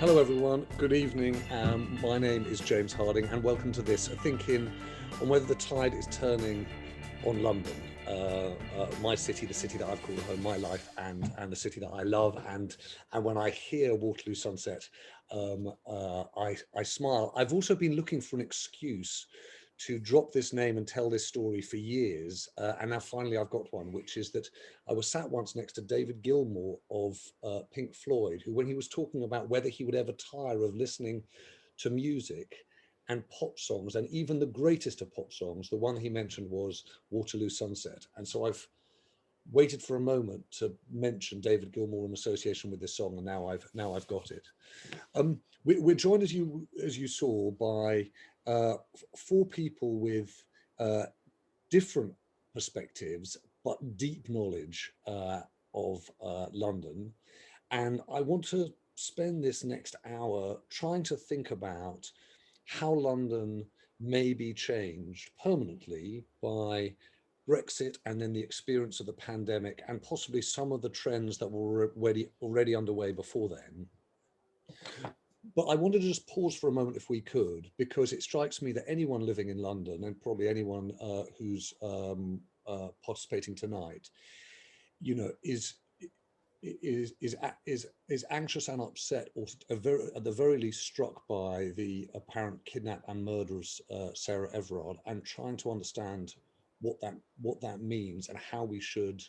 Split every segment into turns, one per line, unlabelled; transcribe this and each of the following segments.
Hello everyone, good evening. My name is James Harding and welcome to this thinking on whether the tide is turning on London, my city, the city that I've called home, my life, and the city that I love. And when I hear Waterloo Sunset, I smile. I've also been looking for an excuse to drop this name and tell this story for years, and now finally I've got one, which is that I was sat once next to David Gilmour of Pink Floyd, who, when he was talking about whether he would ever tire of listening to music and pop songs, and even the greatest of pop songs, the one he mentioned was Waterloo Sunset. And so I've waited for a moment to mention David Gilmour in association with this song, and now I've got it. We're joined, as you saw, by four people with different perspectives, but deep knowledge of London. And I want to spend this next hour trying to think about how London may be changed permanently by Brexit and then the experience of the pandemic and possibly some of the trends that were already underway before then. But I wanted to just pause for a moment, if we could, because it strikes me that anyone living in London, and probably anyone who's participating tonight, you know, is anxious and upset, or at the very least struck by the apparent kidnap and murder of Sarah Everard, and trying to understand what that means and how we should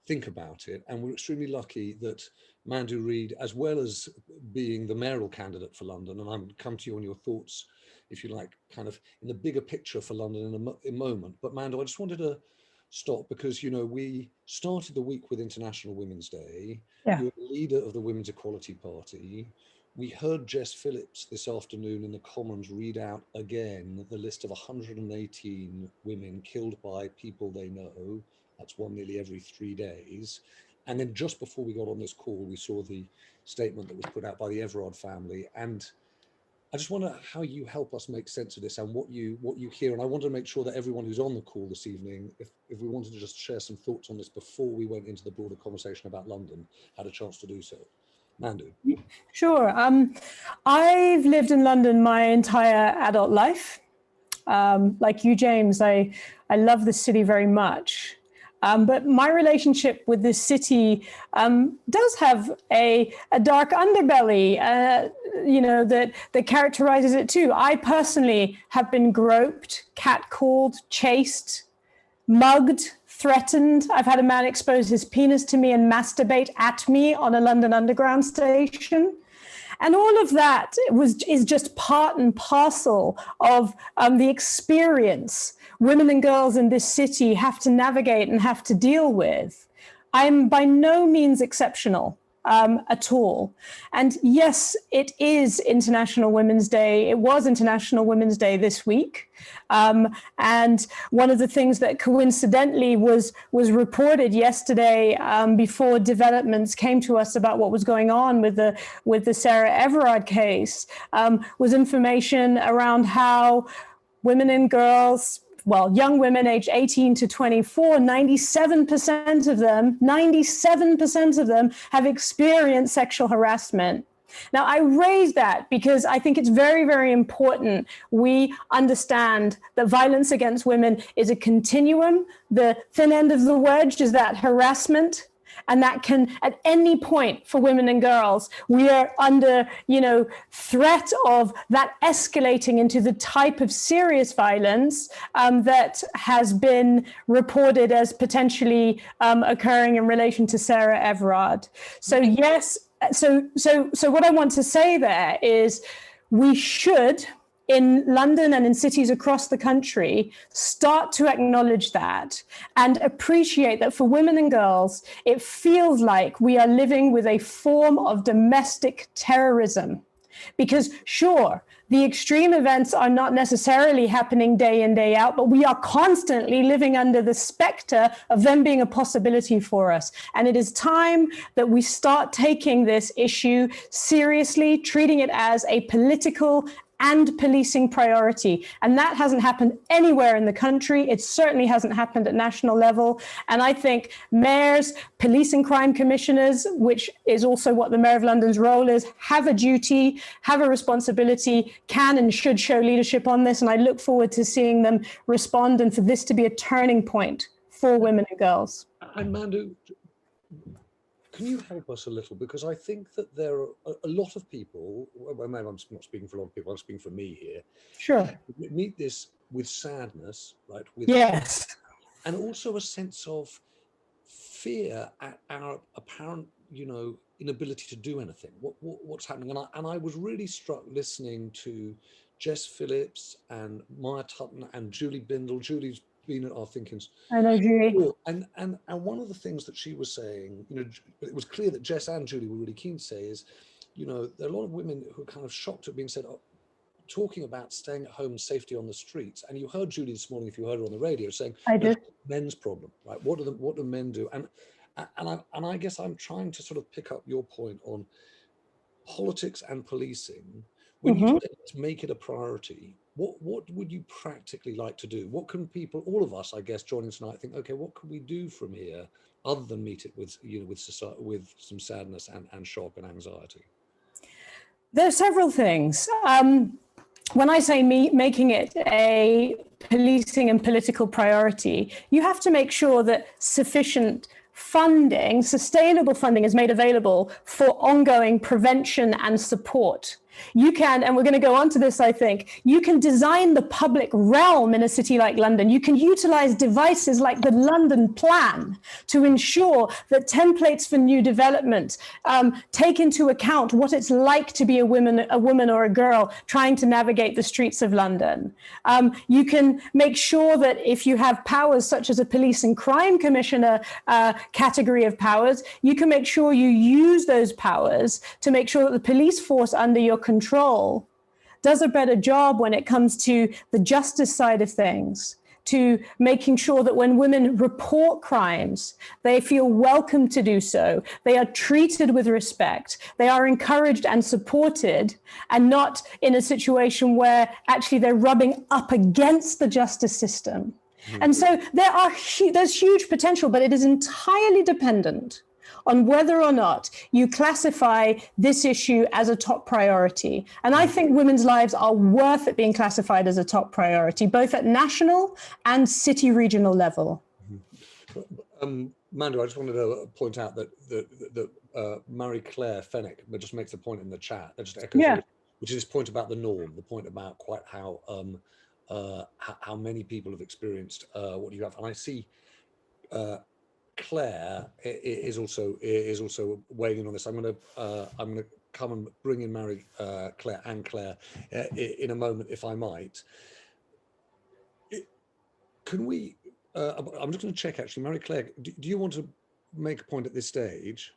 think about it. And we're extremely lucky that Mandu Reid, as well as being the mayoral candidate for London, and I'm come to you on your thoughts, if you like, kind of in the bigger picture for London in a moment. But Mandu, I just wanted to stop because, you know, we started the week with International Women's Day.
Yeah.
You're the leader of the Women's Equality Party. We heard Jess Phillips this afternoon in the Commons read out again the list of 118 women killed by people they know. That's one nearly every 3 days. And then just before we got on this call, we saw the statement that was put out by the Everard family. And I just wonder how you help us make sense of this and what you hear. And I want to make sure that everyone who's on the call this evening, if we wanted to just share some thoughts on this before we went into the broader conversation about London, had a chance to do so. Mandu.
Sure. I've lived in London my entire adult life. Like you, James, I love the city very much. But my relationship with this city does have a dark underbelly, you know, that characterizes it too. I personally have been groped, catcalled, chased, mugged, threatened. I've had a man expose his penis to me and masturbate at me on a London Underground station. And all of that is just part and parcel of the experience women and girls in this city have to navigate and have to deal with. I'm by no means exceptional at all. And yes, it is International Women's Day. It was International Women's Day this week. And one of the things that coincidentally was reported yesterday before developments came to us about what was going on with the Sarah Everard case was information around how women and girls, well, young women aged 18 to 24, 97% of them have experienced sexual harassment. Now, I raise that because I think it's very, very important we understand that violence against women is a continuum. The thin end of the wedge is that harassment. And that can, at any point for women and girls, we are under, you know, threat of that escalating into the type of serious violence that has been reported as potentially occurring in relation to Sarah Everard. So yes, so what I want to say there is we should, in London and in cities across the country, start to acknowledge that and appreciate that for women and girls, it feels like we are living with a form of domestic terrorism. Because sure, the extreme events are not necessarily happening day in, day out, but we are constantly living under the specter of them being a possibility for us. And it is time that we start taking this issue seriously, treating it as a political and policing priority. And that hasn't happened anywhere in the country. It certainly hasn't happened at national level. And I think mayors, police and crime commissioners, which is also what the Mayor of London's role is, have a duty, have a responsibility, can and should show leadership on this. And I look forward to seeing them respond and for this to be a turning point for women and girls.
And Mandu, can you help us a little? Because I think that there are a lot of people, well, maybe I'm not speaking for a lot of people, I'm speaking for me here.
Sure.
Meet this with sadness, right? With
yes.
And also a sense of fear at our apparent, inability to do anything. What's happening? And I was really struck listening to Jess Phillips and Maya Tutton and Julie Bindle. Julie's been at our Thinkings.
I know, Julie.
And one of the things that she was saying, it was clear that Jess and Julie were really keen to say is, there are a lot of women who are kind of shocked at being said, talking about staying at home, safety on the streets. And you heard Julie this morning, if you heard her on the radio, saying,
I did.
Men's problem, right? What do men do? And I guess I'm trying to sort of pick up your point on politics and policing. When you make it a priority, what would you practically like to do? What can people, all of us, I guess, joining tonight, think, okay, what can we do from here other than meet it with, with society, with some sadness and shock and anxiety?
There are several things. When I say making it a policing and political priority, you have to make sure that sufficient funding, sustainable funding, is made available for ongoing prevention and support. You can, and we're going to go on to this, I think, you can design the public realm in a city like London. You can utilize devices like the London Plan to ensure that templates for new development take into account what it's like to be a woman or a girl trying to navigate the streets of London. You can make sure that if you have powers such as a police and crime commissioner category of powers, you can make sure you use those powers to make sure that the police force under your control does a better job when it comes to the justice side of things, to making sure that when women report crimes, they feel welcome to do so. They are treated with respect. They are encouraged and supported, and not in a situation where actually they're rubbing up against the justice system. And so there's huge potential, but it is entirely dependent on whether or not you classify this issue as a top priority. And I think women's lives are worth it being classified as a top priority, both at national and city regional level.
Mandu, I just wanted to point out that Marie-Claire Fennick just makes a point in the chat that just echoes, which is this point about the norm, the point about quite how many people have experienced what you have. And I see Claire is also weighing in on this. I'm going to come and bring in Claire in a moment, if I might. Can we? I'm just going to check actually, Marie-Claire. Do you want to make a point at this stage?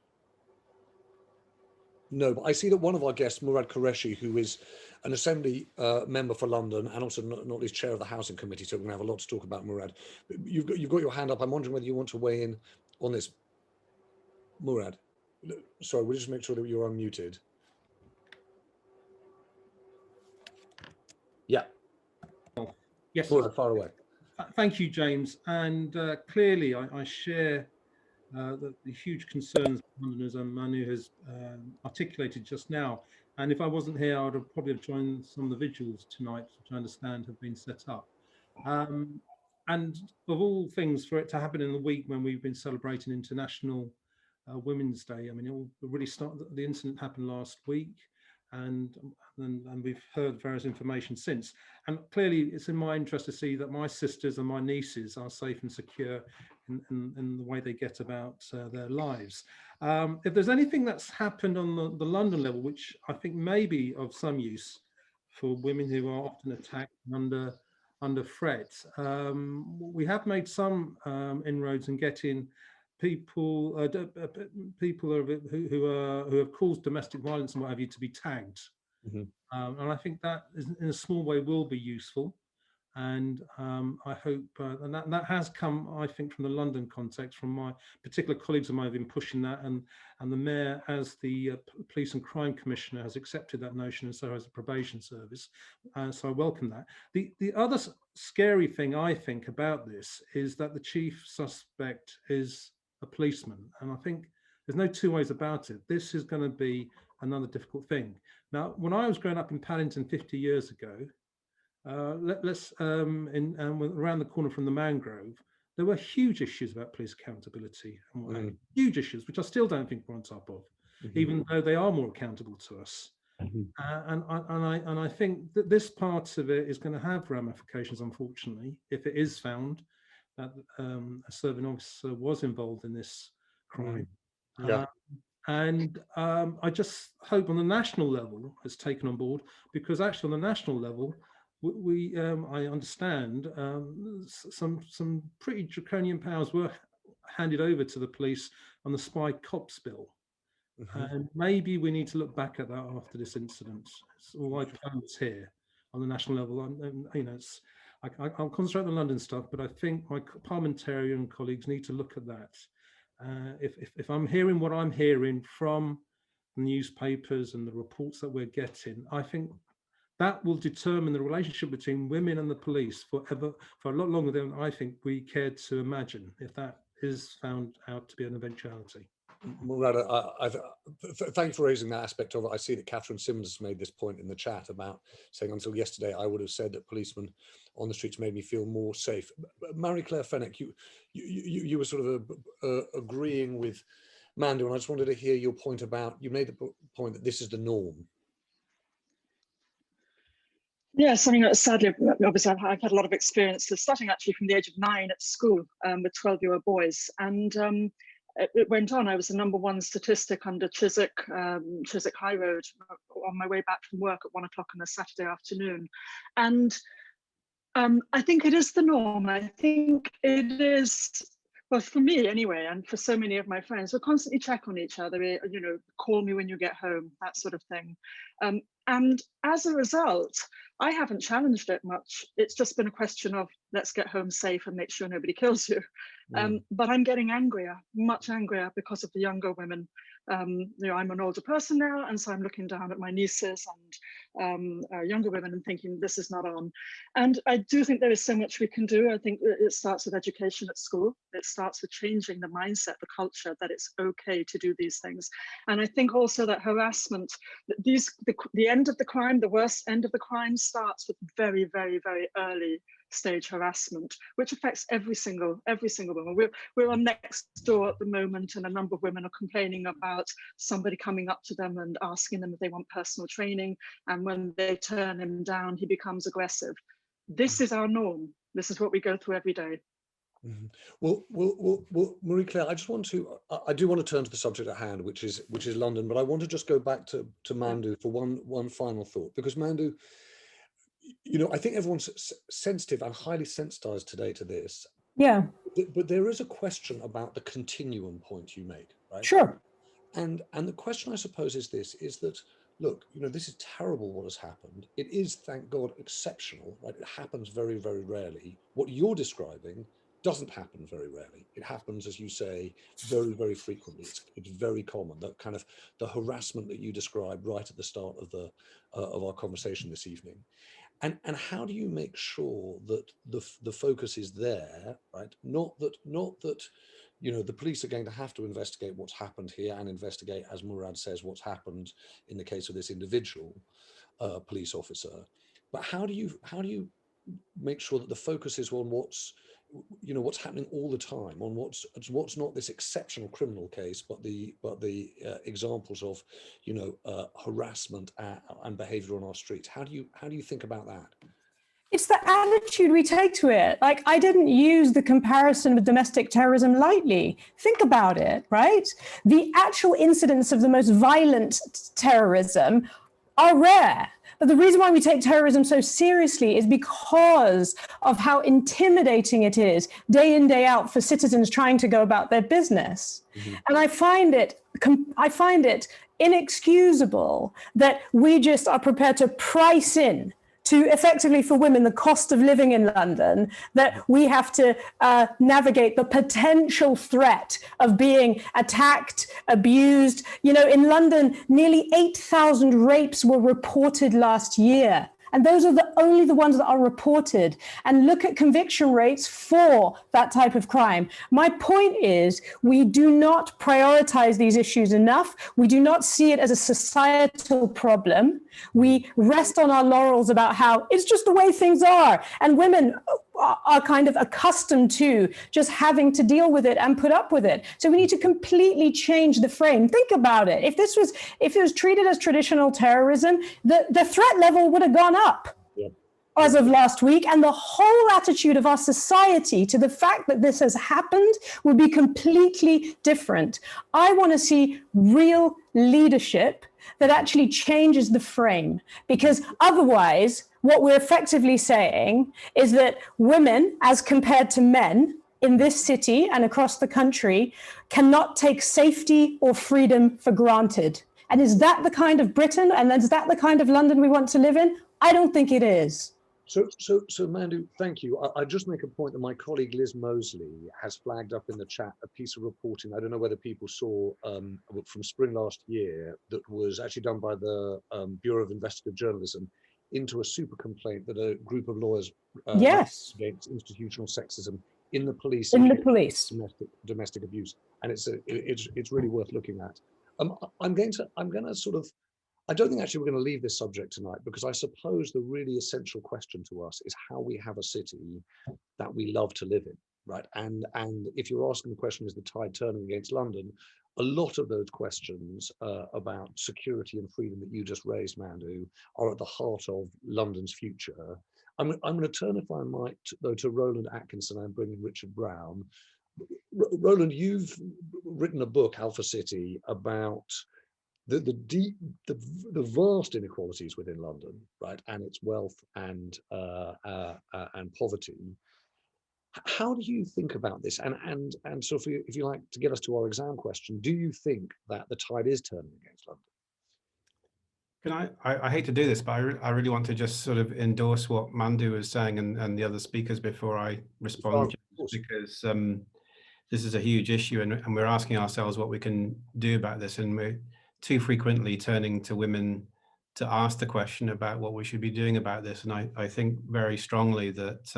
No, but I see that one of our guests, Murad Qureshi, who is an Assembly member for London and also not least chair of the Housing Committee, so we're going to have a lot to talk about, Murad. You've got your hand up. I'm wondering whether you want to weigh in on this. Murad, sorry, we'll just make sure that you're unmuted. Yeah.
Yes.
Murad, far away.
Thank you, James. And clearly, I share the huge concerns Londoners and Manu has articulated just now. And if I wasn't here, I would have probably joined some of the vigils tonight, which I understand have been set up. And of all things, for it to happen in the week when we've been celebrating International Women's Day, I mean, it all really started. The incident happened last week, and we've heard various information since. And clearly, it's in my interest to see that my sisters and my nieces are safe and secure in the way they get about their lives. If there's anything that's happened on the London level, which I think may be of some use for women who are often attacked under threat, we have made some inroads in getting people who have caused domestic violence and what have you to be tagged. And I think that in a small way will be useful. And I hope, and that has come, I think, from the London context, from my particular colleagues of mine have been pushing that, and the Mayor, as the Police and Crime Commissioner, has accepted that notion, and so has the Probation Service. So I welcome that. The other scary thing, I think, about this is that the chief suspect is a policeman. And I think there's no two ways about it. This is going to be another difficult thing. Now, when I was growing up in Paddington 50 years ago, around the corner from the Mangrove, there were huge issues about police accountability, and huge issues, which I still don't think we're on top of, even though they are more accountable to us. And I think that this part of it is going to have ramifications, unfortunately, if it is found that a serving officer was involved in this crime. And I just hope on the national level it's taken on board, because actually on the national level, I understand some pretty draconian powers were handed over to the police on the spy cops bill. And maybe we need to look back at that after this incident. It's all I pose here on the national level. I'll concentrate on the London stuff, but I think my parliamentarian colleagues need to look at that. If I'm hearing what I'm hearing from the newspapers and the reports that we're getting, I think that will determine the relationship between women and the police for a lot longer than I think we cared to imagine, if that is found out to be an eventuality.
Murad, thank you for raising that aspect of it. I see that Catherine Simmons has made this point in the chat about saying, until yesterday, I would have said that policemen on the streets made me feel more safe. Marie-Claire Fenwick, you were sort of agreeing with Mandu, and I just wanted to hear your point about, you made the point that this is the norm.
Yes, I mean, sadly, obviously, I've had a lot of experience, starting actually from the age of 9 at school with 12-year-old boys. And it went on. I was the #1 statistic under Chiswick High Road on my way back from work at 1 o'clock on a Saturday afternoon. And I think it is the norm. I think it is, well, for me anyway, and for so many of my friends, we constantly check on each other, you know, call me when you get home, that sort of thing. And as a result, I haven't challenged it much. It's just been a question of, let's get home safe and make sure nobody kills you. But I'm getting angrier, much angrier, because of the younger women. You know, I'm an older person now, and so I'm looking down at my nieces and younger women and thinking, this is not on. And I do think there is so much we can do. I think it starts with education at school. It starts with changing the mindset, the culture, that it's okay to do these things. And I think also that harassment, the end of the crime, the worst end of the crime, starts with very, very, very early stage harassment, which affects every single woman. We're on Nextdoor at the moment, and a number of women are complaining about somebody coming up to them and asking them if they want personal training, and when they turn him down, he becomes aggressive. This is our norm. This is what we go through every day.
Well, Marie-Claire, I do want to turn to the subject at hand, which is London, but I want to just go back to Mandu for one final thought, because Mandu, you know, I think everyone's sensitive and highly sensitized today to this.
Yeah.
But there is a question about the continuum point you made, right?
Sure.
And the question, I suppose, is this, is that, look, you know, this is terrible what has happened. It is, thank God, exceptional, right? It happens very, very rarely. What you're describing doesn't happen very rarely. It happens, as you say, very, very frequently. It's very common, that kind of the harassment that you described right at the start of our conversation this evening. And how do you make sure that the focus is there, right? Not that you know, the police are going to have to investigate what's happened here, and investigate, as Murad says, what's happened in the case of this individual police officer. But how do you make sure that the focus is on what's happening all the time, on what's not this exceptional criminal case, but the examples of, you know, harassment and behaviour on our streets? How do you think about that?
It's the attitude we take to it. Like, I didn't use the comparison with domestic terrorism lightly. Think about it, right? The actual incidents of the most violent terrorism are rare. But the reason why we take terrorism so seriously is because of how intimidating it is day in, day out for citizens trying to go about their business. And I find it inexcusable that we just are prepared to price in to effectively, for women, the cost of living in London, that we have to navigate the potential threat of being attacked, abused. You know, in London, nearly 8,000 rapes were reported last year. And those are only the ones that are reported. And look at conviction rates for that type of crime. My point is, we do not prioritize these issues enough. We do not see it as a societal problem. We rest on our laurels about how it's just the way things are. And women are kind of accustomed to just having to deal with it and put up with it. So we need to completely change the frame. Think about it. If it was treated as traditional terrorism, the threat level would have gone up as of last week, and the whole attitude of our society to the fact that this has happened would be completely different. I want to see real leadership that actually changes the frame, because otherwise what we're effectively saying is that women, as compared to men in this city and across the country, cannot take safety or freedom for granted. And is that the kind of Britain, and is that the kind of London we want to live in? I don't think it is.
So Mandu, thank you. I just make a point that my colleague Liz Mosley has flagged up in the chat a piece of reporting. I don't know whether people saw from spring last year, that was actually done by the Bureau of Investigative Journalism into a super complaint that a group of lawyers
Yes,
against institutional sexism in the police, domestic abuse, and it's really worth looking at. I'm going to sort of. I don't think actually we're going to leave this subject tonight, because I suppose the really essential question to us is how we have a city that we love to live in, right? And if you're asking the question, is the tide turning against London? A lot of those questions about security and freedom that you just raised, Mandu, are at the heart of London's future. I'm going to turn, if I might, though, to Rowland Atkinson. I'm bringing Richard Brown. Rowland, you've written a book, Alpha City, about the vast inequalities within London, right, and its wealth and poverty. How do you think about this? And so, if you like to get us to our exam question, do you think that the tide is turning against London?
I hate to do this, but I really want to just sort of endorse what Mandu was saying and the other speakers before I respond, because this is a huge issue, and we're asking ourselves what we can do about this, and we're too frequently turning to women to ask the question about what we should be doing about this. And I think very strongly that,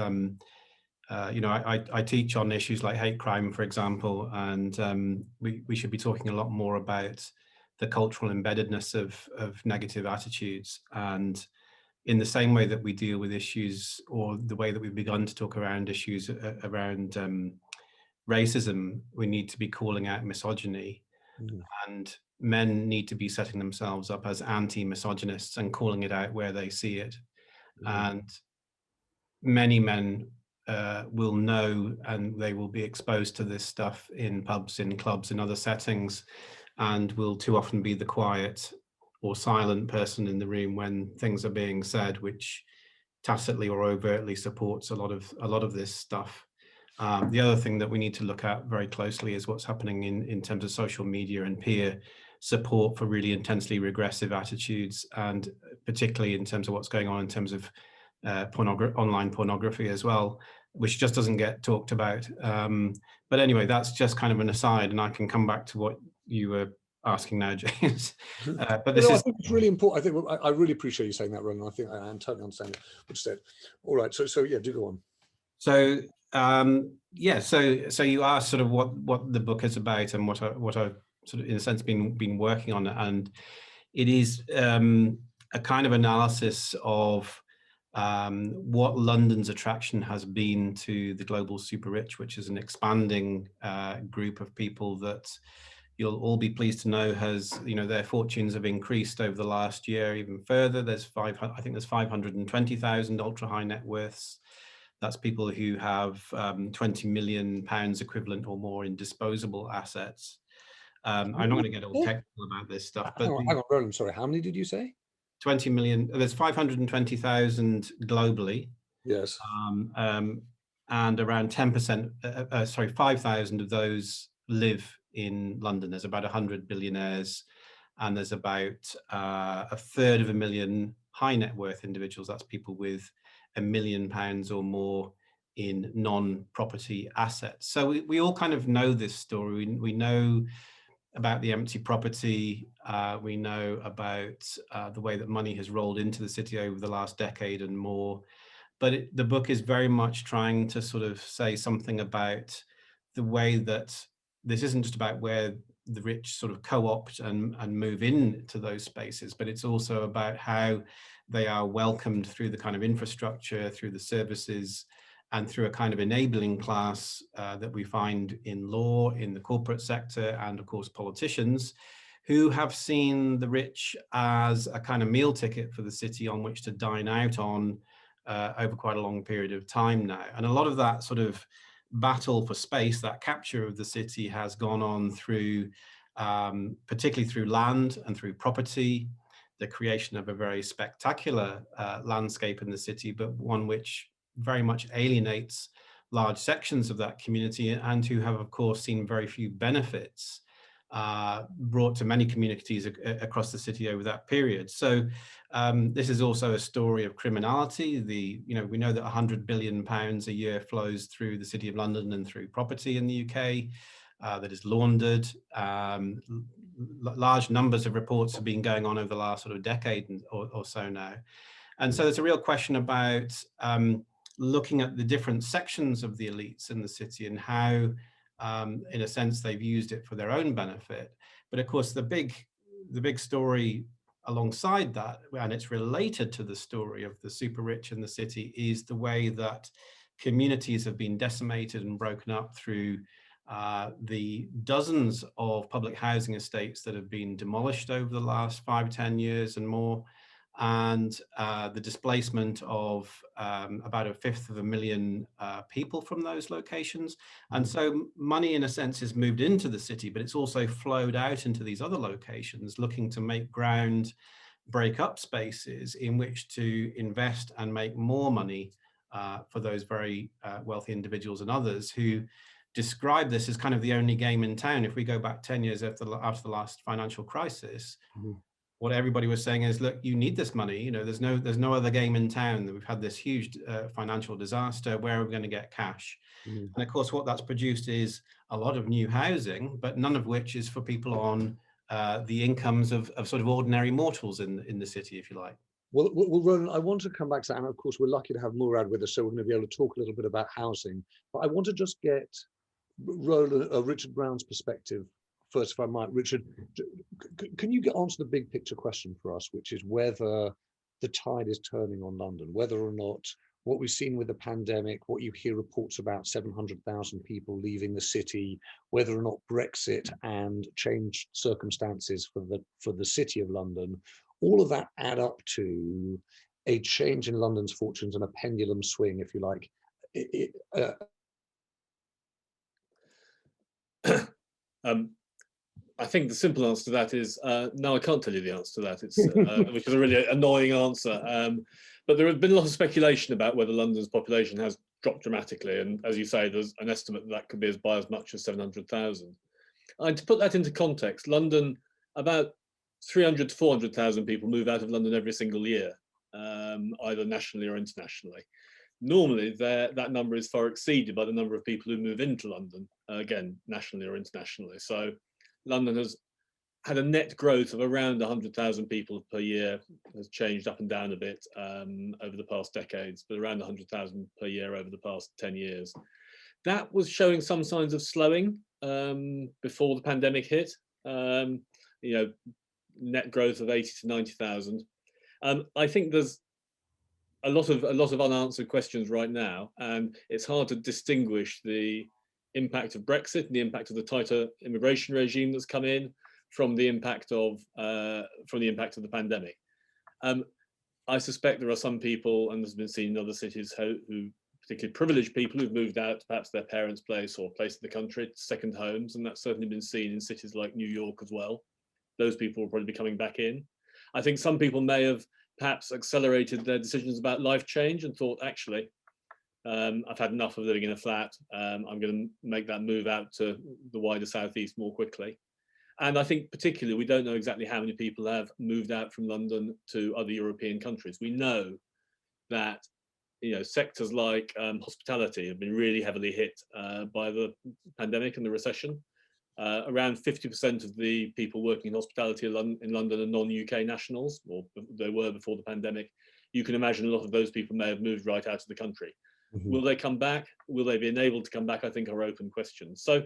you know, I teach on issues like hate crime, for example, and we should be talking a lot more about the cultural embeddedness of negative attitudes. And in the same way that we deal with issues, or the way that we've begun to talk around issues around racism, we need to be calling out misogyny. And men need to be setting themselves up as anti-misogynists and calling it out where they see it. And many men will know, and they will be exposed to this stuff in pubs, in clubs, in other settings, and will too often be the quiet or silent person in the room when things are being said, which tacitly or overtly supports a lot of this stuff. The other thing that we need to look at very closely is what's happening in terms of social media and peer support for really intensely regressive attitudes, and particularly in terms of what's going on in terms of online pornography as well, which just doesn't get talked about. But anyway, that's just kind of an aside, and I can come back to what you were asking now, James. But this
I think it's really important. I think I really appreciate you saying that, Ronan. I think I totally understand what you said. All right, so yeah, do go on.
So yeah, so you asked sort of what the book is about and what I've sort of, in a sense, been working on, and it is a kind of analysis of what London's attraction has been to the global super rich, which is an expanding group of people that you'll all be pleased to know has, you know, their fortunes have increased over the last year even further. I think there's 520,000 ultra high net worths. That's people who have 20 million pounds equivalent or more in disposable assets. I'm not going to get all technical about this stuff, but
hang on, Roland, sorry, how many did you say?
20 million. There's 520,000 globally.
Yes.
And around 10%, 5,000 of those live in London. There's about 100 billionaires, and there's about 1/3 of a million high net worth individuals. That's people with £1 million or more in non-property assets. So we all kind of know this story. We know about the empty property. We know about the way that money has rolled into the city over the last decade and more. But the book is very much trying to sort of say something about the way that this isn't just about where the rich sort of co-opt and move into those spaces, but it's also about how they are welcomed through the kind of infrastructure, through the services, and through a kind of enabling class that we find in law, in the corporate sector, and of course politicians, who have seen the rich as a kind of meal ticket for the city on which to dine out on over quite a long period of time now. And a lot of that sort of battle for space, that capture of the city, has gone on through, particularly through land and through property, the creation of a very spectacular landscape in the city, but one which very much alienates large sections of that community, and who have, of course, seen very few benefits brought to many communities across the city over that period. So this is also a story of criminality. We know that £100 billion a year flows through the City of London and through property in the UK that is laundered. Large numbers of reports have been going on over the last sort of decade or so now. And so there's a real question about looking at the different sections of the elites in the city and how, in a sense, they've used it for their own benefit. But of course, the big story alongside that, and it's related to the story of the super rich in the city, is the way that communities have been decimated and broken up through the dozens of public housing estates that have been demolished over the last 5-10 years and more, and the displacement of about 1/5 people from those locations. And so money, in a sense, is moved into the city, but it's also flowed out into these other locations, looking to make ground, break up spaces in which to invest and make more money for those very wealthy individuals and others who describe this as kind of the only game in town. If we go back 10 years after the last financial crisis, what everybody was saying is, look, you need this money. There's no other game in town. We've had this huge financial disaster. Where are we going to get cash? And of course, what that's produced is a lot of new housing, but none of which is for people on the incomes of sort of ordinary mortals in the city, if you like.
Well, Roland, I want to come back to that. And of course, we're lucky to have Murad with us, so we're going to be able to talk a little bit about housing. But I want to just get Richard Brown's perspective first, if I might. Richard, can you get onto the big picture question for us, which is whether the tide is turning on London, whether or not what we've seen with the pandemic, what you hear reports about 700,000 people leaving the city, whether or not Brexit and changed circumstances for the city of London, all of that add up to a change in London's fortunes and a pendulum swing, if you like.
I think the simple answer to that is no, I can't tell you the answer to that. It's which is a really annoying answer. But there has been a lot of speculation about whether London's population has dropped dramatically, and as you say, there's an estimate that could be by as much as 700,000. And to put that into context, London, about 300 to 400,000 people move out of London every single year, either nationally or internationally. Normally, that number is far exceeded by the number of people who move into London, again, nationally or internationally. So London has had a net growth of around 100,000 people per year. Has changed up and down a bit over the past decades, but around 100,000 per year over the past 10 years. That was showing some signs of slowing before the pandemic hit. Net growth of 80 to 90,000. I think there's a lot of unanswered questions right now, and it's hard to distinguish the impact of Brexit and the impact of the tighter immigration regime that's come in from the impact of the pandemic. I suspect there are some people, and this has been seen in other cities, who particularly privileged people who've moved out to perhaps their parents' place or place in the country, second homes, and that's certainly been seen in cities like New York as well. Those people will probably be coming back in. I think some people may have perhaps accelerated their decisions about life change and thought, actually, I've had enough of living in a flat. I'm going to make that move out to the wider southeast more quickly. And I think particularly we don't know exactly how many people have moved out from London to other European countries. We know that sectors like hospitality have been really heavily hit by the pandemic and the recession. Around 50% of the people working in hospitality in London are non-UK nationals, or they were before the pandemic. You can imagine a lot of those people may have moved right out of the country. Mm-hmm. Will they come back? Will they be enabled to come back? I think are open questions. So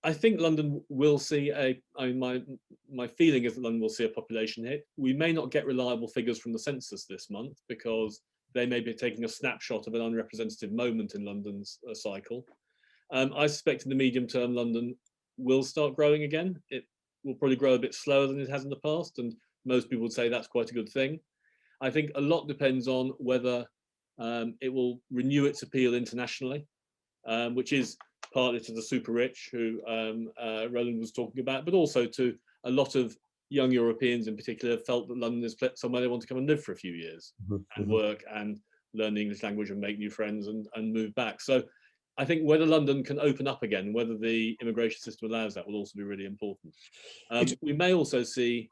I think London will see my feeling is that London will see a population hit. We may not get reliable figures from the census this month because they may be taking a snapshot of an unrepresentative moment in London's cycle. I suspect in the medium term, London will start growing again. It will probably grow a bit slower than it has in the past, and most people would say that's quite a good thing. I think a lot depends on whether it will renew its appeal internationally, which is partly to the super rich who Rowland was talking about, but also to a lot of young Europeans in particular felt that London is somewhere they want to come and live for a few years and work and learn the English language and make new friends and move back. So I think whether London can open up again, whether the immigration system allows that, will also be really important. We may also see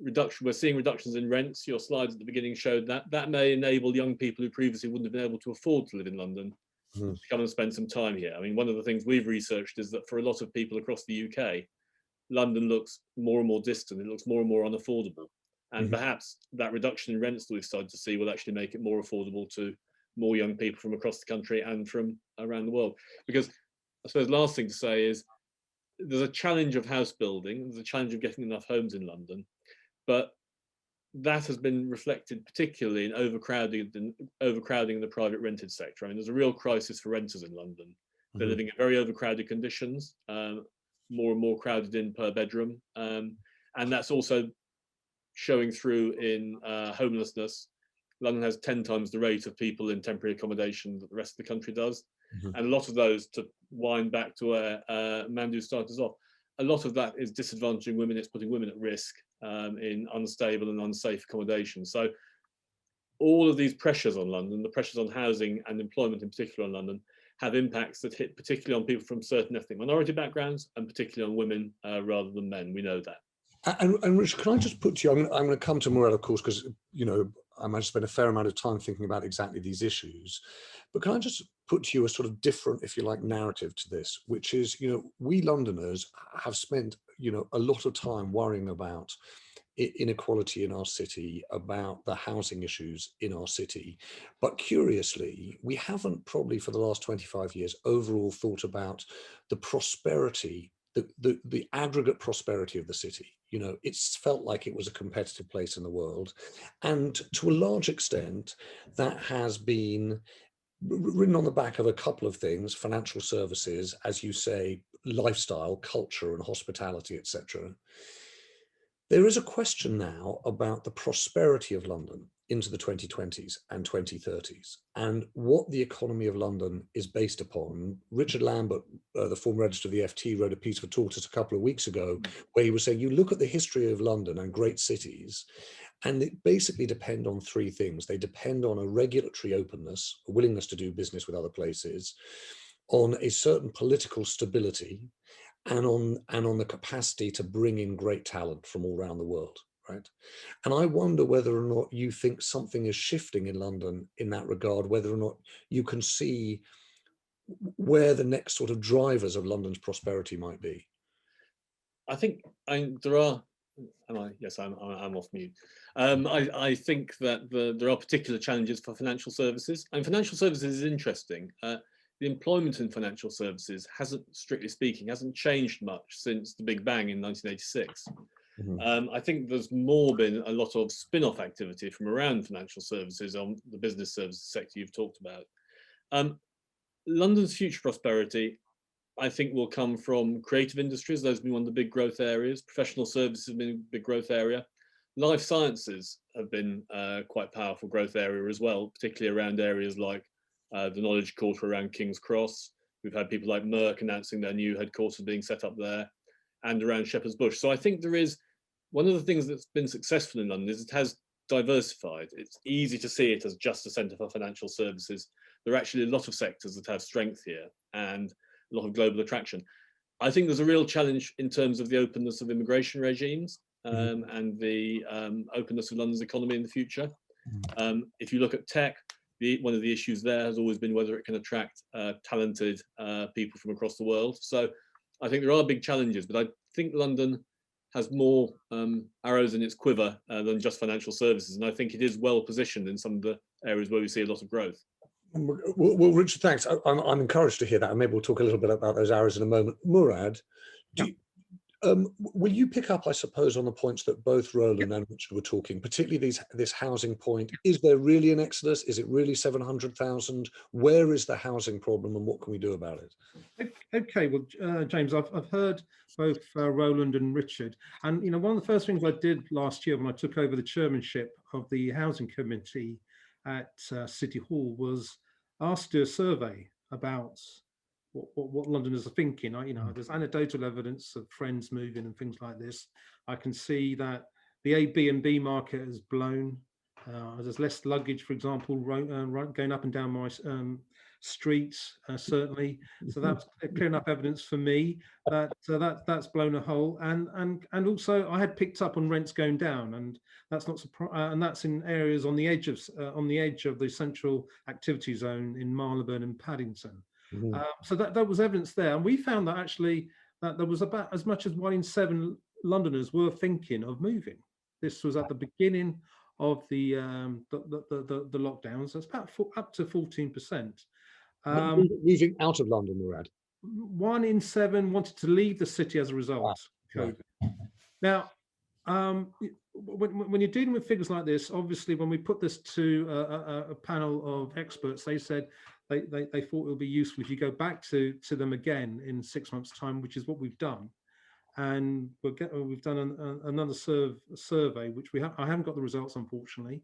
we're seeing reductions in rents. Your slides at the beginning showed that. That may enable young people who previously wouldn't have been able to afford to live in London to come and spend some time here. I mean, one of the things we've researched is that for a lot of people across the UK, London looks more and more distant. It looks more and more unaffordable. And perhaps that reduction in rents that we've started to see will actually make it more affordable to more young people from across the country and from around the world. Because I suppose the last thing to say is there's a challenge of house building, there's a challenge of getting enough homes in London, but that has been reflected particularly in overcrowding in the private rented sector. I mean, there's a real crisis for renters in London. They're living in very overcrowded conditions, more and more crowded in per bedroom. And that's also showing through in homelessness. London has 10 times the rate of people in temporary accommodation that the rest of the country does. And a lot of those, to wind back to where Mandu started us off, a lot of that is disadvantaging women. It's putting women at risk in unstable and unsafe accommodation. So all of these pressures on London, the pressures on housing and employment in particular on London, have impacts that hit particularly on people from certain ethnic minority backgrounds and particularly on women rather than men. We know that.
And Richard, can I just put to you, I'm going to come to Morel, of course, because, I might spend a fair amount of time thinking about exactly these issues. But can I just put to you a sort of different, if you like, narrative to this, which is, we Londoners have spent, a lot of time worrying about inequality in our city, about the housing issues in our city. But curiously, we haven't probably for the last 25 years overall thought about the prosperity, the aggregate prosperity of the city. It's felt like it was a competitive place in the world. And to a large extent, that has been written on the back of a couple of things: financial services, as you say, lifestyle, culture and hospitality, etc. There is a question now about the prosperity of London into the 2020s and 2030s and what the economy of London is based upon. Richard Lambert, the former editor of the FT, wrote a piece for Tortoise a couple of weeks ago where he was saying, you look at the history of London and great cities, and they basically depend on three things. They depend on a regulatory openness, a willingness to do business with other places, on a certain political stability, and on the capacity to bring in great talent from all around the world, right? And I wonder whether or not you think something is shifting in London in that regard, whether or not you can see where the next sort of drivers of London's prosperity might be.
I think there are. Yes, I'm off mute. I think that there are particular challenges for financial services, and financial services is interesting. The employment in financial services strictly speaking, hasn't changed much since the Big Bang in 1986. I think there's more been a lot of spin-off activity from around financial services on the business services sector you've talked about. London's future prosperity, I think, will come from creative industries. Those have been one of the big growth areas. Professional services have been a big growth area. Life sciences have been quite a powerful growth area as well, particularly around areas like the Knowledge Quarter around King's Cross. We've had people like Merck announcing their new headquarters being set up there, and around Shepherd's Bush. So I think there is, one of the things that's been successful in London is it has diversified. It's easy to see it as just a centre for financial services. There are actually a lot of sectors that have strength here and a lot of global attraction. I think there's a real challenge in terms of the openness of immigration regimes and the openness of London's economy in the future. If you look at tech, one of the issues there has always been whether it can attract talented people from across the world. So I think there are big challenges, but I think London has more arrows in its quiver than just financial services. And I think it is well positioned in some of the areas where we see a lot of growth.
Well, Richard, thanks. I'm encouraged to hear that, and maybe we'll talk a little bit about those arrows in a moment. Murad, will you pick up, I suppose, on the points that both Rowland and Richard were talking, particularly this housing point? Is there really an exodus? Is it really 700,000? Where is the housing problem, and what can we do about it?
Okay, well, James, I've heard both Rowland and Richard, and one of the first things I did last year when I took over the chairmanship of the housing committee at City Hall was asked to do a survey about what Londoners are thinking. There's anecdotal evidence of friends moving and things like this. I can see that the Airbnb market has blown. There's less luggage, for example, going up and down my streets, certainly. So that's clear enough evidence for me that that's blown a hole. And also I had picked up on rents going down, and that's not and that's in areas on the edge of the central activity zone in Marylebone and Paddington. So that was evidence there, and we found that actually that there was about as much as 1 in 7 Londoners were thinking of moving. This was at the beginning of the lockdowns. That's about up to 14%.
Moving out of London, Murad.
1 in 7 wanted to leave the city as a result of COVID. Now, when you're dealing with figures like this, obviously, when we put this to a panel of experts, they said they thought it would be useful if you go back to them again in 6 months' time, which is what we've done. And we've done another survey, which I haven't got the results, unfortunately.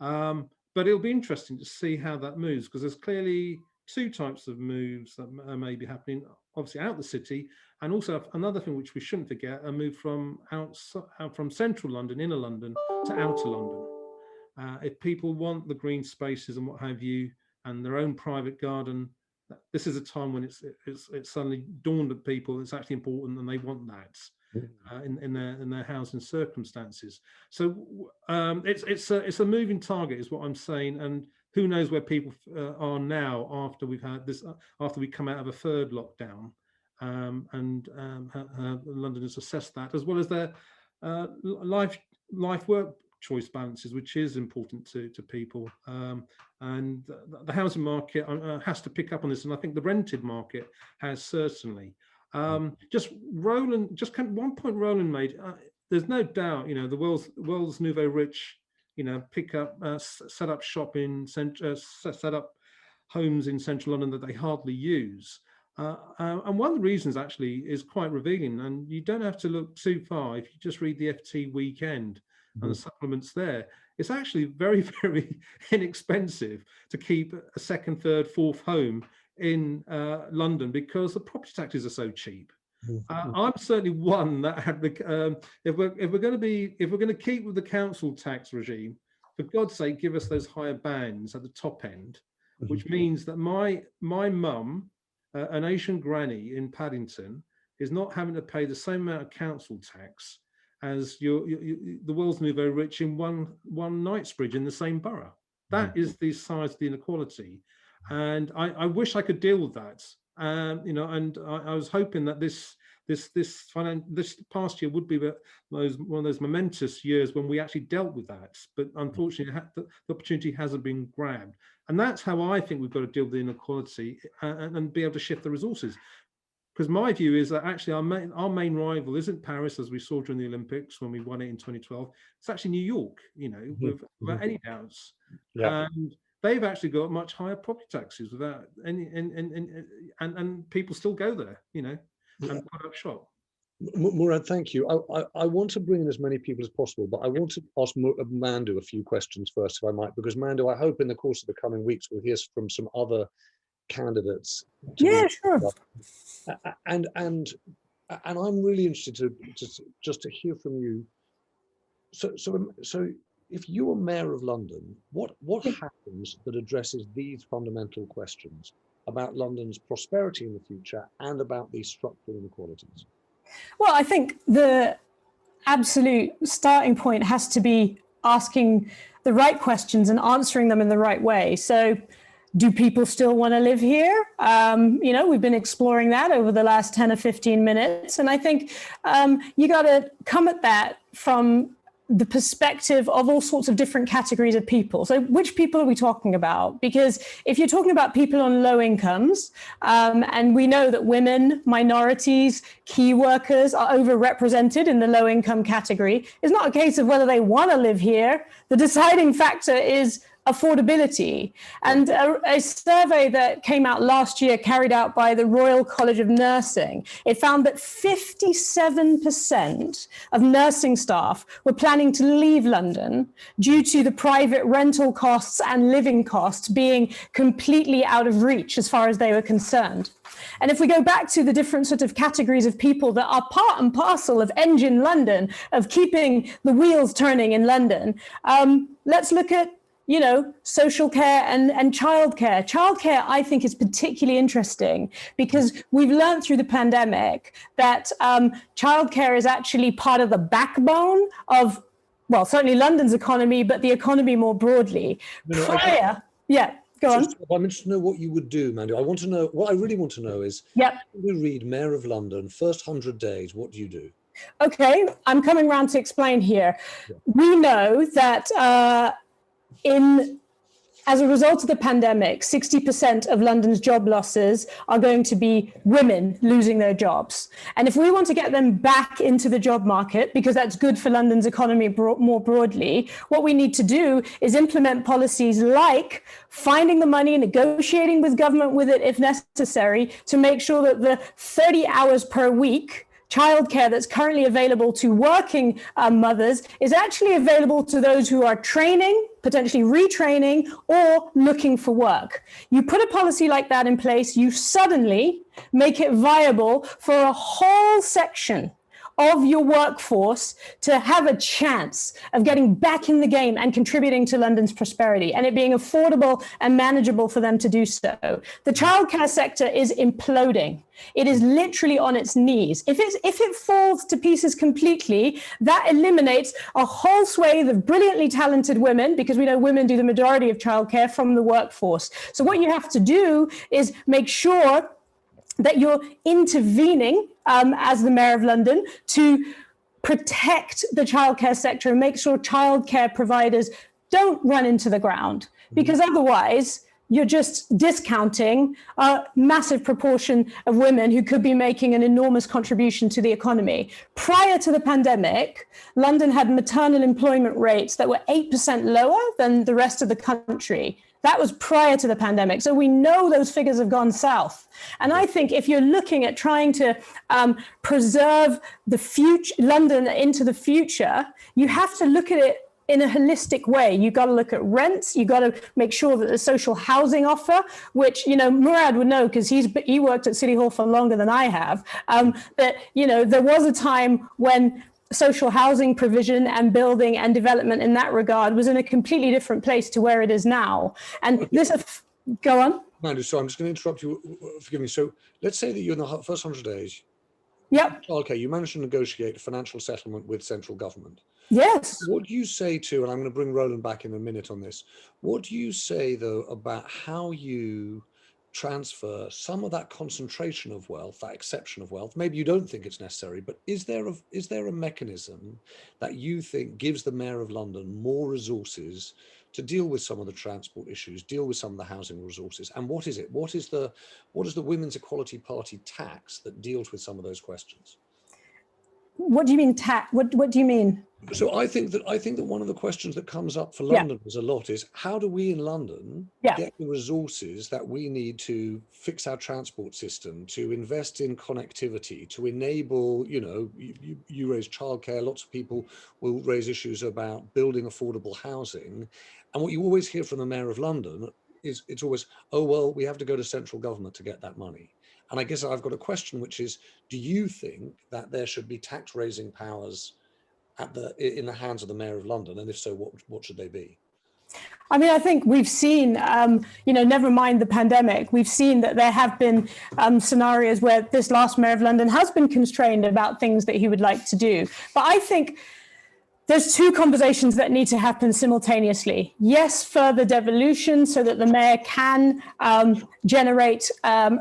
But it'll be interesting to see how that moves, because there's clearly 2 types of moves that may be happening, obviously out the city, and also another thing which we shouldn't forget, a move from central London, inner London, to outer London. If people want the green spaces and what have you, and their own private garden, this is a time when it's suddenly dawned at people it's actually important, and they want that in their housing circumstances. So it's a moving target, is what I'm saying, and who knows where people are now after we've had this, after we come out of a 3rd lockdown, and Londoners assess that, as well as their life work choice balances, which is important to people. And the housing market has to pick up on this, and I think the rented market has certainly. Just one point Rowland made. There's no doubt, the world's nouveau rich, pick up, set up shop set up homes in central London that they hardly use. And one of the reasons actually is quite revealing, and you don't have to look too far. If you just read the FT Weekend and the supplements there, it's actually very, very inexpensive to keep a 2nd, 3rd, 4th home in London, because the property taxes are so cheap. I'm certainly one that had the if we're going to keep with the council tax regime, for God's sake, give us those higher bands at the top end, which means that my mum, an Asian granny in Paddington, is not having to pay the same amount of council tax as the world's nouveau rich in one Knightsbridge in the same borough. That is the size of the inequality, and I wish I could deal with that. And I was hoping that this past year would be one of those momentous years when we actually dealt with that. But unfortunately, the opportunity hasn't been grabbed, and that's how I think we've got to deal with the inequality and be able to shift the resources. Because my view is that actually our main rival isn't Paris, as we saw during the Olympics when we won it in 2012. It's actually New York, without any doubts. And they've actually got much higher property taxes without any, and people still go there, and put up shop.
Murad, thank you. I want to bring in as many people as possible, but I want to ask Mandu a few questions first, if I might, because Mandu, I hope in the course of the coming weeks we'll hear from some other candidates.
Yeah, sure.
And I'm really interested to hear from you. So if you were mayor of London, what happens that addresses these fundamental questions? about London's prosperity in the future and about these structural inequalities?
Well, I think the absolute starting point has to be asking the right questions and answering them in the right way. So, do people still want to live here? We've been exploring that over the last 10 or 15 minutes. And I think you got to come at that from the perspective of all sorts of different categories of people. So which people are we talking about? Because if you're talking about people on low incomes, and we know that women, minorities, key workers are overrepresented in the low income category, it's not a case of whether they want to live here. The deciding factor is affordability. And a survey that came out last year, carried out by the Royal College of Nursing, it found that 57% of nursing staff were planning to leave London due to the private rental costs and living costs being completely out of reach as far as they were concerned. And if we go back to the different sort of categories of people that are part and parcel of Engine London, of keeping the wheels turning in London, let's look at social care and childcare. Childcare, I think, is particularly interesting because we've learned through the pandemic that childcare is actually part of the backbone of, well, certainly London's economy, but the economy more broadly. Go on.
I'm interested to know what you would do, Mandu. What I really want to know is, Mandu Reid, Mayor of London, first 100 days, what do you do?
Okay, I'm coming around to explain here. Yeah. We know that as a result of the pandemic, 60% of London's job losses are going to be women losing their jobs. And if we want to get them back into the job market, because that's good for London's economy more broadly, what we need to do is implement policies like finding the money, negotiating with government with it if necessary, to make sure that the 30 hours per week childcare that's currently available to working mothers is actually available to those who are training, potentially retraining, or looking for work. You put a policy like that in place, you suddenly make it viable for a whole section of your workforce to have a chance of getting back in the game and contributing to London's prosperity, and it being affordable and manageable for them to do so. The childcare sector is imploding. It is literally on its knees. If it falls to pieces completely, that eliminates a whole swathe of brilliantly talented women, because we know women do the majority of childcare, from the workforce. So what you have to do is make sure that you're intervening as the Mayor of London to protect the childcare sector and make sure childcare providers don't run into the ground, because otherwise you're just discounting a massive proportion of women who could be making an enormous contribution to the economy. Prior to the pandemic, London had maternal employment rates that were 8% lower than the rest of the country. That was prior to the pandemic. So we know those figures have gone south. And I think if you're looking at trying to preserve the future, London into the future, you have to look at it in a holistic way. You got to look at rents. You got to make sure that the social housing offer, which, Murad would know because he worked at City Hall for longer than I have, that, there was a time when social housing provision and building and development in that regard was in a completely different place to where it is now. And go on.
Mandu, so I'm just going to interrupt you. Forgive me. So let's say that you're in the first 100 days.
Yep.
Okay, you managed to negotiate a financial settlement with central government.
Yes.
What do you say to, and I'm going to bring Rowland back in a minute on this, what do you say, though, about how you transfer some of that concentration of wealth, that exception of wealth? Maybe you don't think it's necessary, but is there a mechanism that you think gives the Mayor of London more resources to deal with some of the transport issues, deal with some of the housing resources? And what is it? What is the Women's Equality Party tax that deals with some of those questions?
What do you mean tax? What do you mean?
So I think that one of the questions that comes up for Londoners a lot is, how do we in London get the resources that we need to fix our transport system, to invest in connectivity, to enable, you raise childcare, lots of people will raise issues about building affordable housing. And what you always hear from the Mayor of London is it's always, oh, well, we have to go to central government to get that money. And I guess I've got a question, which is, do you think that there should be tax raising powers in the hands of the Mayor of London? And if so, what should they be?
I mean, I think we've seen, never mind the pandemic, we've seen that there have been scenarios where this last mayor of London has been constrained about things that he would like to do. But I think there's two conversations that need to happen simultaneously. Yes, further devolution so that the mayor can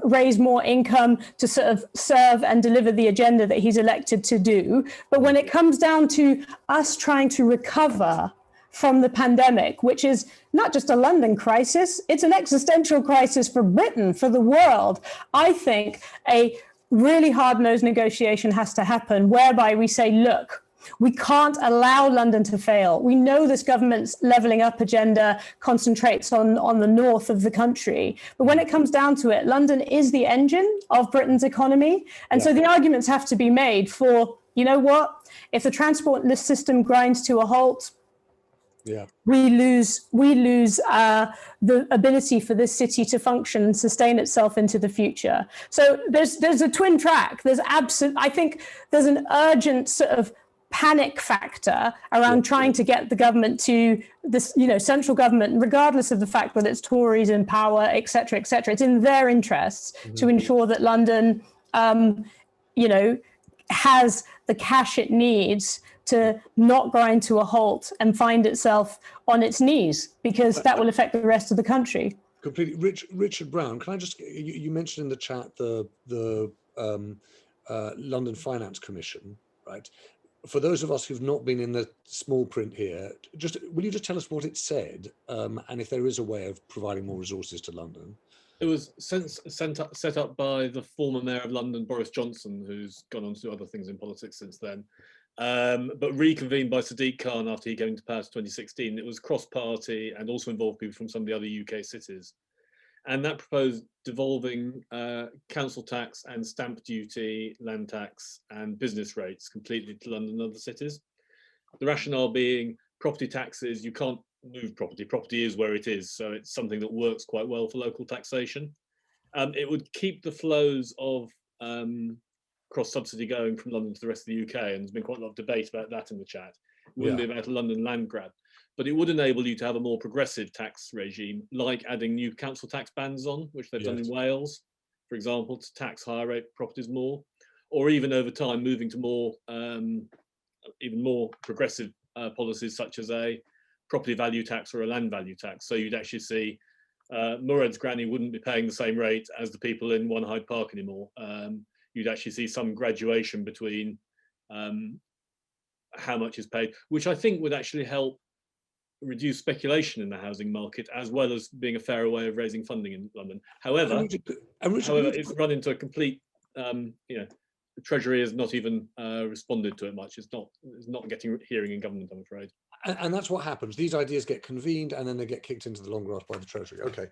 raise more income to sort of serve and deliver the agenda that he's elected to do. But when it comes down to us trying to recover from the pandemic, which is not just a London crisis, it's an existential crisis for Britain, for the world. I think a really hard-nosed negotiation has to happen whereby we say, look, we can't allow London to fail. We know this government's levelling up agenda concentrates on the north of the country. But when it comes down to it, London is the engine of Britain's economy. And so the arguments have to be made for, you know what, if the transport system grinds to a halt, we lose the ability for this city to function and sustain itself into the future. So there's a twin track. I think there's an urgent sort of panic factor around trying to get the government to this, central government, regardless of the fact whether it's Tories in power, et cetera, et cetera. It's in their interests to ensure that London, has the cash it needs to not grind to a halt and find itself on its knees, because that will affect the rest of the country.
Completely. Richard Brown, can I just, you mentioned in the chat the London Finance Commission, right? For those of us who've not been in the small print here, will you just tell us what it said, and if there is a way of providing more resources to London?
It was set up by the former mayor of London, Boris Johnson, who's gone on to do other things in politics since then, but reconvened by Sadiq Khan after he came into power in 2016. It was cross-party and also involved people from some of the other UK cities. And that proposed devolving council tax and stamp duty, land tax and business rates completely to London and other cities. The rationale being property taxes, you can't move property. Property is where it is. So it's something that works quite well for local taxation. It would keep the flows of cross-subsidy going from London to the rest of the UK. And there's been quite a lot of debate about that in the chat. It wouldn't be about a London land grab. But it would enable you to have a more progressive tax regime, like adding new council tax bands on, which they've done in Wales, for example, to tax higher rate properties more, or even over time moving to more, even more progressive policies such as a property value tax or a land value tax. So you'd actually see Murad's granny wouldn't be paying the same rate as the people in One Hyde Park anymore. You'd actually see some graduation between how much is paid, which I think would actually help reduce speculation in the housing market, as well as being a fairer way of raising funding in London. However, it's run into a complete, the Treasury has not even responded to it much. It's not getting hearing in government, I'm afraid.
And that's what happens. These ideas get convened and then they get kicked into the long grass by the Treasury. Okay,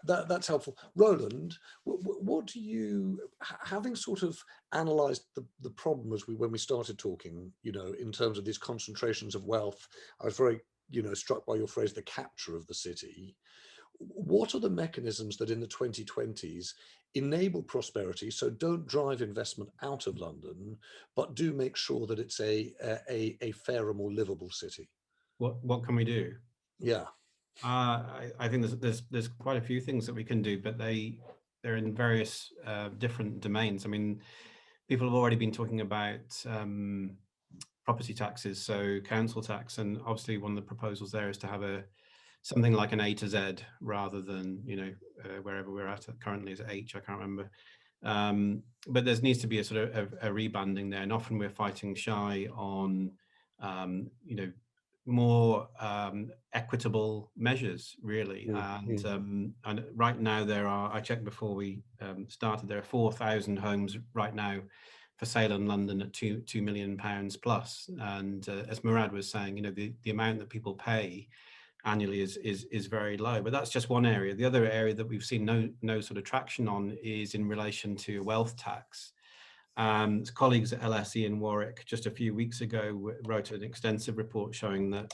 that's helpful. Rowland, what do you, having sort of analysed the problem as when we started talking, in terms of these concentrations of wealth, I was very struck by your phrase, the capture of the city. What are the mechanisms that in the 2020s enable prosperity, so don't drive investment out of London, but do make sure that it's a fairer, more livable city?
What can we do?
Yeah.
I think there's quite a few things that we can do, but they're in various different domains. I mean, people have already been talking about property taxes, so council tax, and obviously one of the proposals there is to have something like an A to Z rather than wherever we're at currently is H, I can't remember, but there needs to be a sort of a rebanding there, and often we're fighting shy on more equitable measures, really. And right now I checked before we started, there are 4,000 homes right now for sale in London at £2 million plus. And as Murad was saying, the amount that people pay annually is very low. But that's just one area. The other area that we've seen no sort of traction on is in relation to wealth tax. Colleagues at LSE in Warwick just a few weeks ago wrote an extensive report showing that,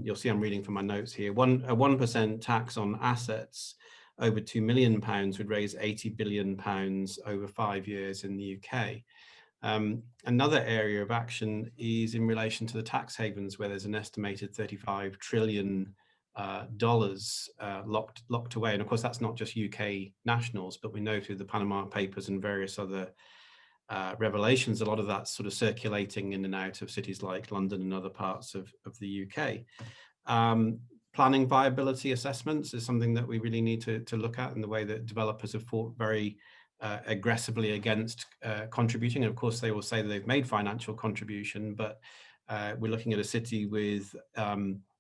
you'll see I'm reading from my notes here, a 1% tax on assets over £2 million would raise £80 billion over 5 years in the UK. Another area of action is in relation to the tax havens, where there's an estimated 35 trillion dollars locked away. And of course, that's not just UK nationals, but we know through the Panama Papers and various other revelations, a lot of that's sort of circulating in and out of cities like London and other parts of the UK. Planning viability assessments is something that we really need to look at, in the way that developers have fought very aggressively against contributing. And of course, they will say that they've made financial contribution, but we're looking at a city with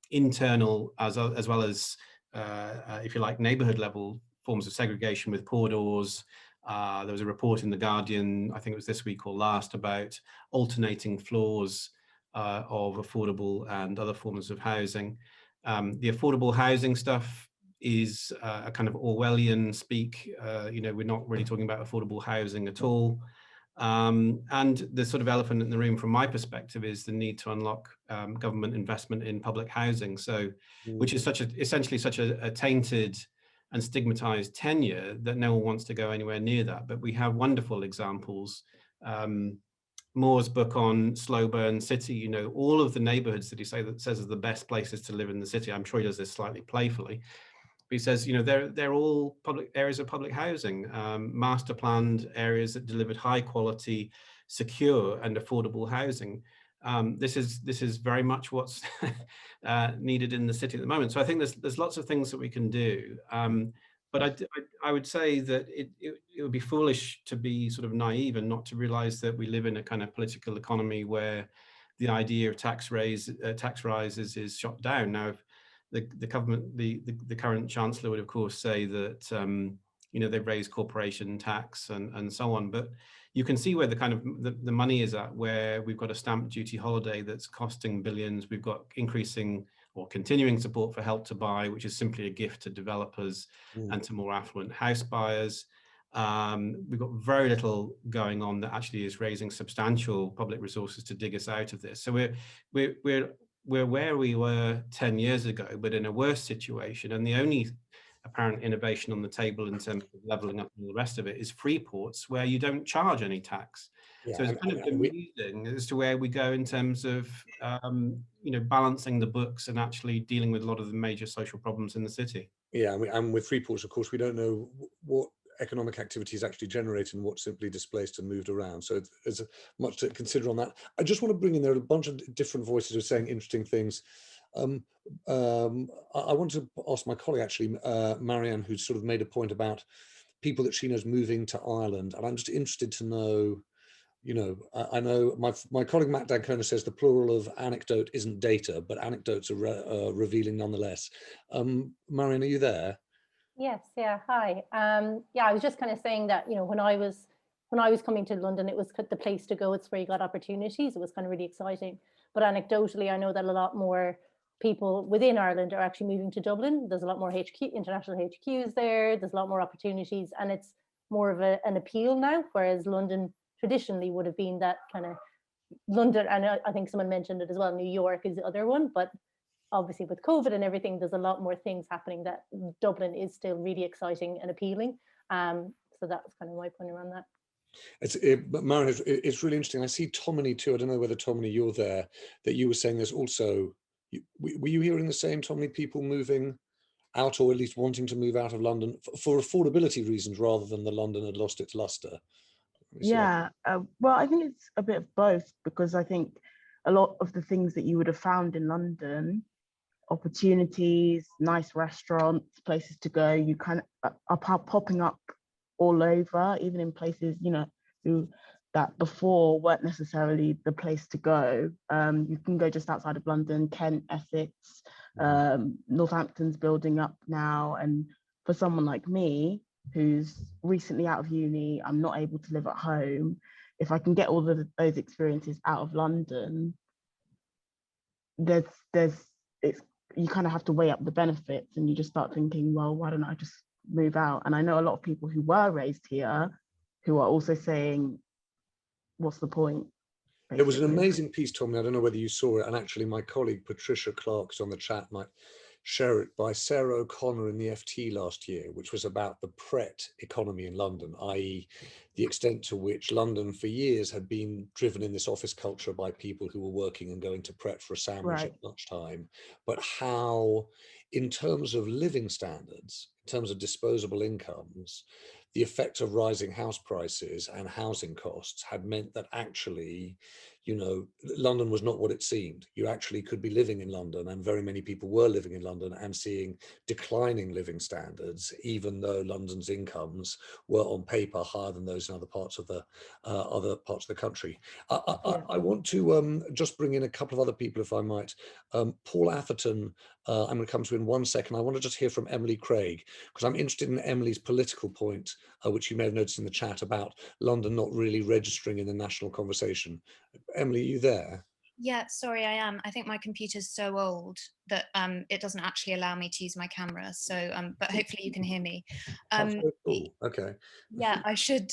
internal as well as, if you like, neighborhood level forms of segregation with poor doors. There was a report in The Guardian, I think it was this week or last, about alternating floors of affordable and other forms of housing. The affordable housing stuff is a kind of Orwellian speak. We're not really talking about affordable housing at all. And the sort of elephant in the room from my perspective is the need to unlock government investment in public housing. So, which is essentially such a tainted and stigmatized tenure that no one wants to go anywhere near that. But we have wonderful examples. Moore's book on Slow Burn City, all of the neighborhoods that he says are the best places to live in the city. I'm sure he does this slightly playfully. But he says, they're all public areas of public housing, master planned areas that delivered high quality, secure and affordable housing. This is very much what's needed in the city at the moment. So I think there's lots of things that we can do. But I would say that it would be foolish to be sort of naive and not to realize that we live in a kind of political economy where the idea of tax rises is shot down. Now, if the government, the current chancellor would of course say that they've raised corporation tax and so on, but you can see where the kind of the money is at, where we've got a stamp duty holiday that's costing billions. We've got increasing or continuing support for Help to Buy, which is simply a gift to developers and to more affluent house buyers. We've got very little going on that actually is raising substantial public resources to dig us out of this. So we're where we were 10 years ago, but in a worse situation. And the only apparent innovation on the table in terms of levelling up and all the rest of it is free ports, where you don't charge any tax. Yeah, so it's kind of amusing as to where we go in terms of balancing the books and actually dealing with a lot of the major social problems in the city.
Yeah, and with free ports, of course, we don't know what economic activity is actually generated and what's simply displaced and moved around. So there's much to consider on that. I just want to bring in there a bunch of different voices who are saying interesting things. I want to ask my colleague, actually, Marianne, who's sort of made a point about people that she knows moving to Ireland. And I'm just interested to know, I know my colleague Matt Dancona says the plural of anecdote isn't data, but anecdotes are revealing nonetheless. Marianne, are you there?
Yes, yeah, hi. Yeah, I was just kind of saying that, when I was coming to London, it was the place to go. It's where you got opportunities. It was kind of really exciting. But anecdotally, I know that a lot more people within Ireland are actually moving to Dublin. There's a lot more international HQs there. There's a lot more opportunities, and it's more of an appeal now, whereas London traditionally would have been that kind of London, and I think someone mentioned it as well, New York is the other one, but obviously with COVID and everything, there's a lot more things happening that Dublin is still really exciting and appealing. So that was kind of my point around that.
Marianne, it's really interesting. I see Tomini too. I don't know whether Tomini, you're there, that you were saying there's also, were you hearing the same, Tomini, people moving out, or at least wanting to move out of London for affordability reasons rather than the London had lost its luster?
Yeah, well, I think it's a bit of both, because I think a lot of the things that you would have found in London, opportunities, nice restaurants, places to go, you kind of are popping up all over, even in places, that before weren't necessarily the place to go. You can go just outside of London, Kent, Essex, Northampton's building up now. And for someone like me, who's recently out of uni, I'm not able to live at home. If I can get all of those experiences out of London, you kind of have to weigh up the benefits, and you just start thinking, well, why don't I just move out? And I know a lot of people who were raised here who are also saying, what's the point? Basically.
There was an amazing piece, Tommy, I don't know whether you saw it, and actually my colleague Patricia Clark, who's on the chat, by Sarah O'Connor in the FT last year, which was about the Pret economy in London, i.e. the extent to which London for years had been driven in this office culture by people who were working and going to Pret for a sandwich
Right.
at lunchtime, but how, in terms of living standards, in terms of disposable incomes, the effect of rising house prices and housing costs had meant that actually, you know, London was not what it seemed. You actually could be living in London, and very many people were living in London and seeing declining living standards, even though London's incomes were on paper higher than those in other parts of the country. I want to just bring in a couple of other people, if I might. Paul Atherton, I'm going to come to in 1 second. I want to just hear from Emily Craig, because I'm interested in Emily's political point, which you may have noticed in the chat, about London not really registering in the national conversation. Emily, are you there?
Yeah, sorry, I am. I think my computer's so old that it doesn't actually allow me to use my camera. So, but hopefully you can hear me.
That's very cool. Okay.
Yeah, I should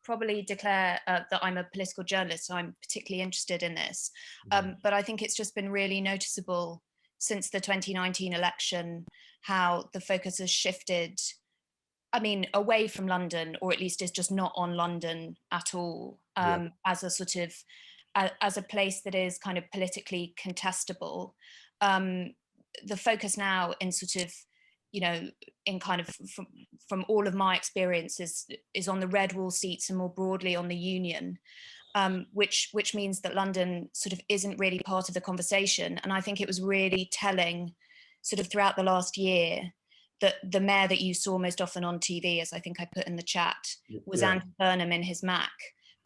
probably declare that I'm a political journalist, so I'm particularly interested in this. But I think it's just been really noticeable since the 2019 election how the focus has shifted, I mean, away from London, or at least is just not on London at all, as a sort of, as a place that is kind of politically contestable. The focus now in sort of, you know, in kind of from all of my experiences is on the red wall seats and more broadly on the union, which means that London sort of isn't really part of the conversation. And I think it was really telling sort of throughout the last year that the mayor that you saw most often on TV, as I think I put in the chat, was Andy Burnham in his Mac,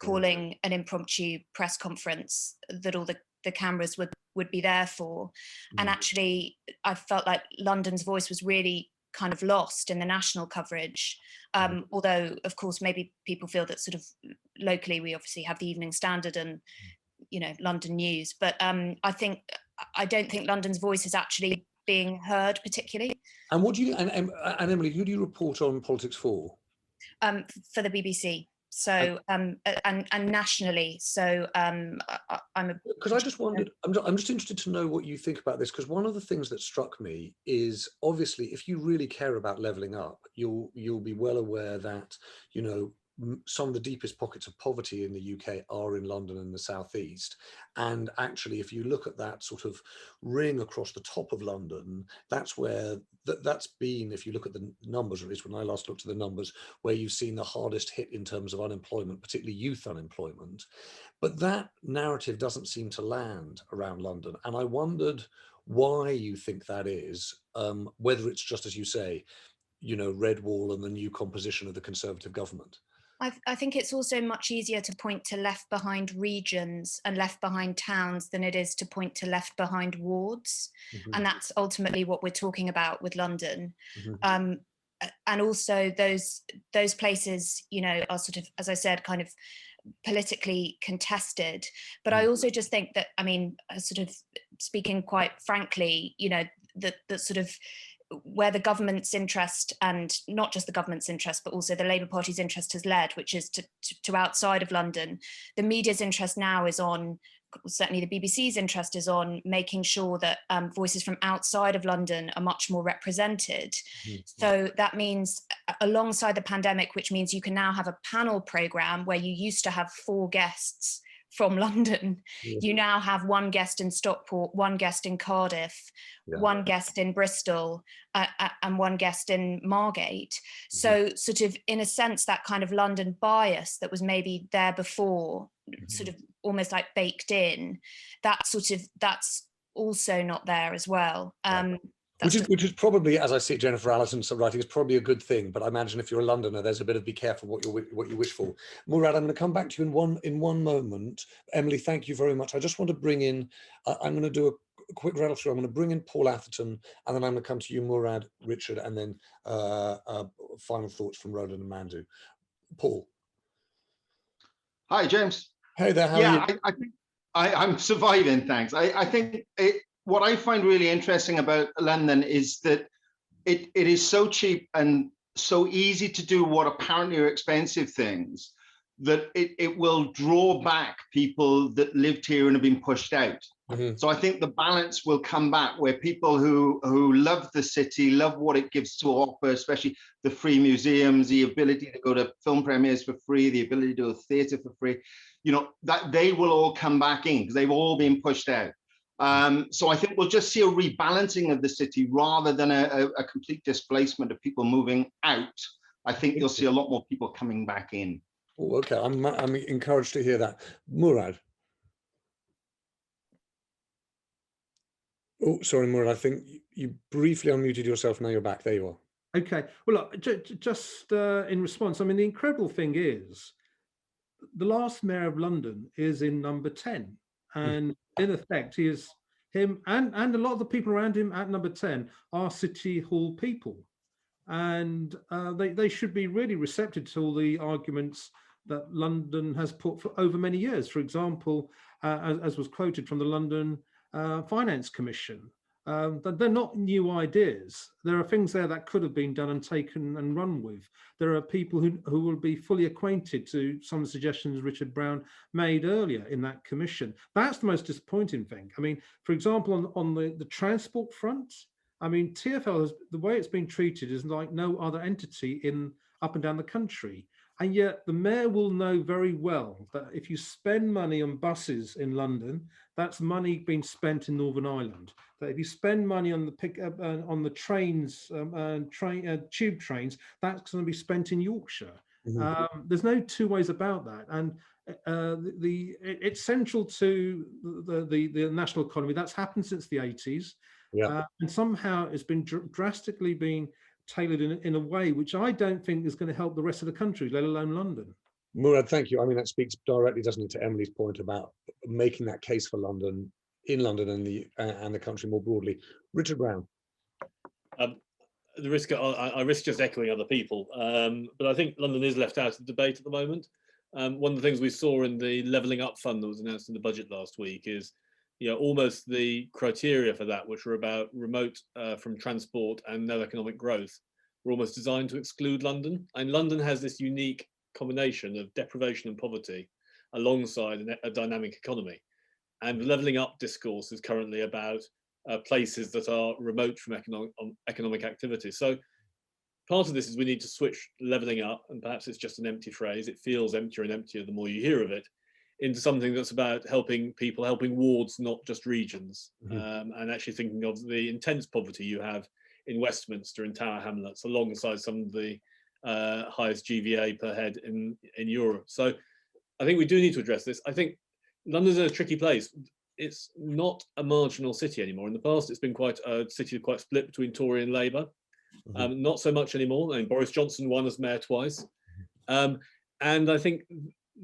calling an impromptu press conference that all the cameras would be there for. And actually, I felt like London's voice was really kind of lost in the national coverage. Although, of course, maybe people feel that sort of locally, we obviously have the Evening Standard and, you know, London News. But I don't think London's voice is actually being heard particularly.
And what do you, and Emily, who do you report on politics for?
For the BBC. So and nationally. So I'm a,
because I just wondered, I'm just interested to know what you think about this, because one of the things that struck me is, obviously, if you really care about levelling up, you'll be well aware that, you know, some of the deepest pockets of poverty in the UK are in London and the southeast. And actually, if you look at that sort of ring across the top of London, that's where that's been, if you look at the numbers, or at least when I last looked at the numbers, where you've seen the hardest hit in terms of unemployment, particularly youth unemployment. But that narrative doesn't seem to land around London. And I wondered why you think that is, whether it's just, as you say, you know, red wall and the new composition of the Conservative government.
I think it's also much easier to point to left behind regions and left behind towns than it is to point to left behind wards. And that's ultimately what we're talking about with London. And also those places, you know, are sort of, as I said, kind of politically contested. But I also just think that, I mean, sort of speaking quite frankly, you know, that sort of where the government's interest, and not just the government's interest, but also the Labour Party's interest has led, which is to outside of London. The media's interest now is on, certainly the BBC's interest is on making sure that voices from outside of London are much more represented. So that means, alongside the pandemic, which means you can now have a panel programme where you used to have 4 guests from London, you now have 1 guest in Stockport, 1 guest in Cardiff, 1 guest in Bristol, and 1 guest in Margate. So sort of, in a sense, that kind of London bias that was maybe there before, sort of almost like baked in, that's also not there as well.
Which is probably, as I see Jennifer Allison's writing, is probably a good thing. But I imagine if you're a Londoner, there's a bit of be careful what you wish for. Murad, I'm going to come back to you in one moment. Emily, thank you very much. I just want to bring in, I'm going to do a quick rattle through. I'm going to bring in Paul Atherton, and then I'm going to come to you, Murad, Richard, and then final thoughts from Rowland and Mandu. Paul.
Hi, James.
Hey there, how are you?
I think I'm surviving, thanks. I think what I find really interesting about London is that it is so cheap and so easy to do what apparently are expensive things that it will draw back people that lived here and have been pushed out. So I think the balance will come back where people who love the city, love what it gives to offer, especially the free museums, the ability to go to film premieres for free, the ability to go to theatre for free, you know, that they will all come back in because they've all been pushed out. So I think we'll just see a rebalancing of the city rather than a complete displacement of people moving out. I think you'll see a lot more people coming back in.
Oh, okay, I'm encouraged to hear that. Murad. Oh, sorry, Murad, I think you briefly unmuted yourself. Now you're back. There you are.
Okay. Well, look, just in response, I mean, the incredible thing is the last mayor of London is in number 10. And in effect, him and a lot of the people around him at number 10 are City Hall people. And they should be really receptive to all the arguments that London has put for over many years. For example, as was quoted from the London Finance Commission, that they're not new ideas. There are things there that could have been done and taken and run with. There are people who will be fully acquainted to some of the suggestions Richard Brown made earlier in that commission. That's the most disappointing thing. I mean, for example, on the transport front, I mean, TfL, the way it's been treated is like no other entity in up and down the country. And yet the mayor will know very well that if you spend money on buses in London, that's money being spent in Northern Ireland. That if you spend money on the on the trains, tube trains, that's going to be spent in Yorkshire. There's no two ways about that. And it's central to the national economy. That's happened since the 80s.
Yeah.
And somehow it's been drastically being tailored in a way which I don't think is going to help the rest of the country, let alone London.
Murad, thank you. I mean, that speaks directly, doesn't it, to Emily's point about making that case for London, in London and the country more broadly. Richard Brown.
The risk, I risk just echoing other people, but I think London is left out of the debate at the moment. One of the things we saw in the levelling up fund that was announced in the budget last week is, you know, almost the criteria for that, which were about remote from transport and no economic growth, were almost designed to exclude London. And London has this unique combination of deprivation and poverty alongside a dynamic economy. And the levelling up discourse is currently about places that are remote from economic activity. So part of this is we need to switch levelling up, and perhaps it's just an empty phrase. It feels emptier and emptier the more you hear of it, into something that's about helping people, helping wards, not just regions, and actually thinking of the intense poverty you have in Westminster and Tower Hamlets, alongside some of the highest GVA per head in Europe. So I think we do need to address this. I think London's in a tricky place. It's not a marginal city anymore. In the past, it's been quite a city quite split between Tory and Labour. Not so much anymore. I mean, Boris Johnson won as mayor twice. And I think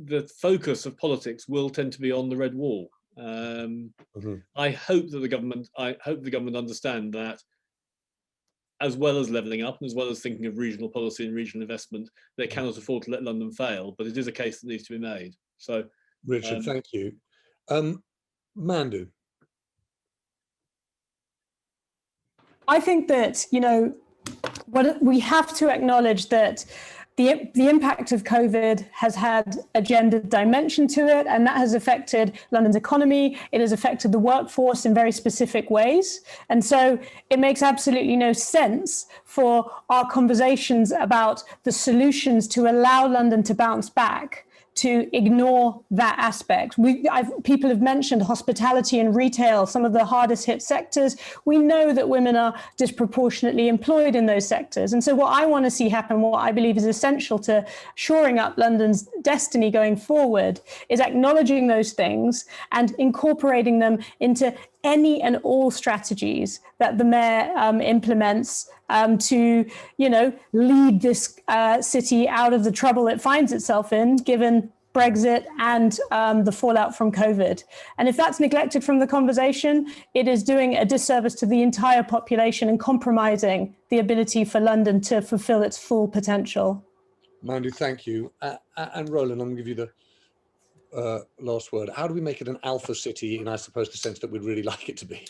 the focus of politics will tend to be on the red wall. I hope that the government understand that, as well as levelling up and as well as thinking of regional policy and regional investment, they cannot afford to let London fail, but it is a case that needs to be made. So,
Richard, thank you. Mandu.
I think that, you know, what we have to acknowledge that the impact of COVID has had a gender dimension to it, and that has affected London's economy. It has affected the workforce in very specific ways. And so it makes absolutely no sense for our conversations about the solutions to allow London to bounce back to ignore that aspect. People have mentioned hospitality and retail, some of the hardest hit sectors. We know that women are disproportionately employed in those sectors. And so what I want to see happen, what I believe is essential to shoring up London's destiny going forward, is acknowledging those things and incorporating them into any and all strategies that the mayor implements to, you know, lead this city out of the trouble it finds itself in, given Brexit and the fallout from COVID. And if that's neglected from the conversation, it is doing a disservice to the entire population and compromising the ability for London to fulfill its full potential.
Mandu, thank you. And Rowland, I'm going to give you the last word. How do we make it an alpha city in, I suppose, the sense that we'd really like it to be?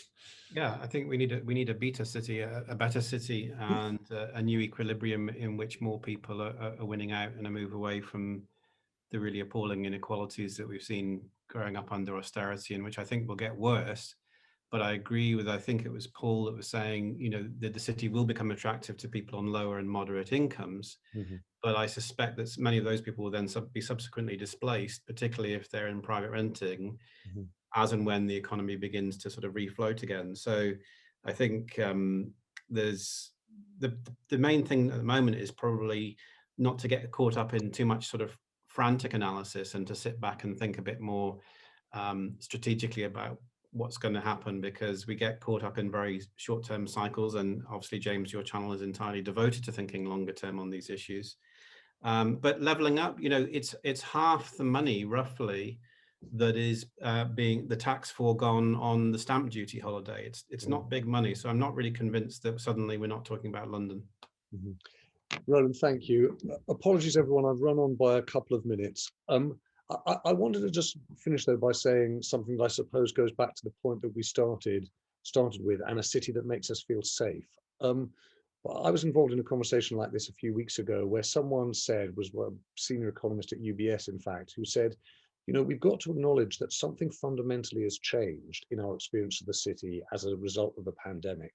Yeah, I think we need a beta city, a better city, and a new equilibrium in which more people are winning out and a move away from the really appalling inequalities that we've seen growing up under austerity, and which I think will get worse. But I agree with, I think it was Paul that was saying, you know, that the city will become attractive to people on lower and moderate incomes. But I suspect that many of those people will then be subsequently displaced, particularly if they're in private renting, as and when the economy begins to sort of refloat again. So I think there's the main thing at the moment is probably not to get caught up in too much sort of frantic analysis, and to sit back and think a bit more strategically about what's going to happen, because we get caught up in very short-term cycles. And obviously, James, your channel is entirely devoted to thinking longer term on these issues. But levelling up, you know, it's half the money roughly that is being the tax foregone on the stamp duty holiday. It's not big money, so I'm not really convinced that suddenly we're not talking about London.
Rowland, thank you. Apologies, everyone. I've run on by a couple of minutes. I wanted to just finish though by saying something that I suppose goes back to the point that we started with, and a city that makes us feel safe. I was involved in a conversation like this a few weeks ago, where someone said, was a senior economist at UBS, in fact, who said, you know, we've got to acknowledge that something fundamentally has changed in our experience of the city as a result of the pandemic.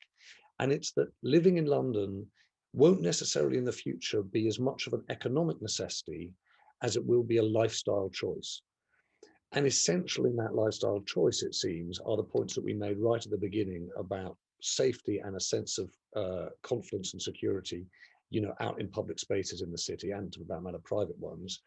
And it's that living in London won't necessarily in the future be as much of an economic necessity as it will be a lifestyle choice. And essential in that lifestyle choice, it seems, are the points that we made right at the beginning about safety and a sense of confidence and security, you know, out in public spaces in the city, and to that matter, private ones.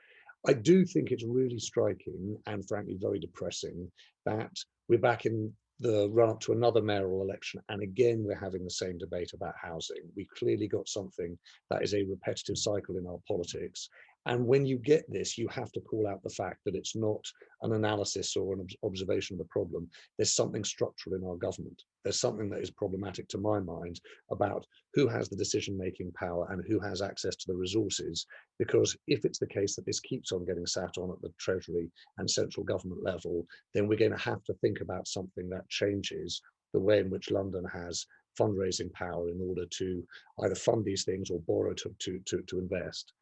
I do think it's really striking and frankly very depressing that we're back in the run up to another mayoral election, and again we're having the same debate about housing. We've clearly got something that is a repetitive cycle in our politics, and when you get this, you have to call out the fact that it's not an analysis or an observation of the problem. There's something structural in our government. There's something that is problematic to my mind about who has the decision-making power and who has access to the resources, because if it's the case that this keeps on getting sat on at the Treasury and central government level, then we're going to have to think about something that changes the way in which London has fundraising power in order to either fund these things or borrow to invest.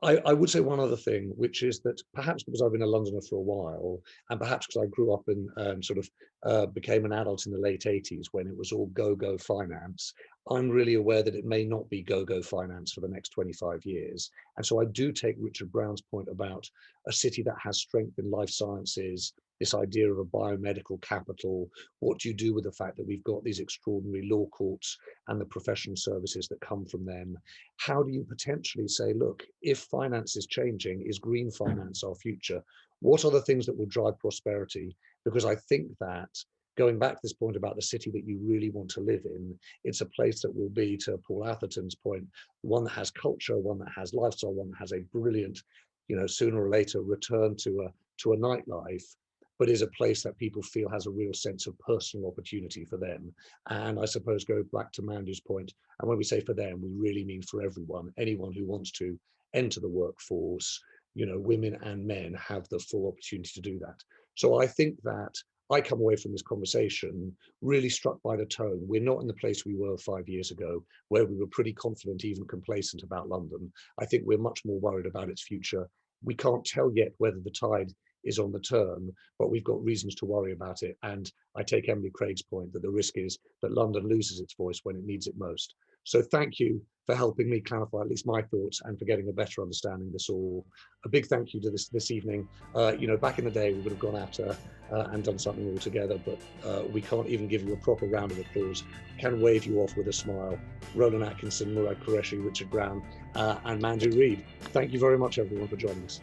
I would say one other thing, which is that perhaps because I've been a Londoner for a while, and perhaps because I grew up and became an adult in the late 80s when it was all go-go finance, I'm really aware that it may not be go-go finance for the next 25 years. And so I do take Richard Brown's point about a city that has strength in life sciences, this idea of a biomedical capital. What do you do with the fact that we've got these extraordinary law courts and the professional services that come from them? How do you potentially say, look, if finance is changing, is green finance our future? What are the things that will drive prosperity? Because I think that, going back to this point about the city that you really want to live in, it's a place that will be, to Paul Atherton's point, one that has culture, one that has lifestyle, one that has a brilliant, you know, sooner or later return to a nightlife, but is a place that people feel has a real sense of personal opportunity for them. And I suppose go back to Mandu's point, and when we say for them, we really mean for everyone, anyone who wants to enter the workforce, you know, women and men have the full opportunity to do that. So I think that I come away from this conversation really struck by the tone. We're not in the place we were 5 years ago, where we were pretty confident, even complacent about London. I think we're much more worried about its future. We can't tell yet whether the tide is on the turn, but we've got reasons to worry about it. And I take Emily Craig's point that the risk is that London loses its voice when it needs it most. So thank you for helping me clarify at least my thoughts and for getting a better understanding of this all. A big thank you to this evening. You know, back in the day, we would have gone out and done something all together, but we can't even give you a proper round of applause. Can wave you off with a smile. Rowland Atkinson, Murad Qureshi, Richard Brown, and Mandu Reid. Thank you very much, everyone, for joining us.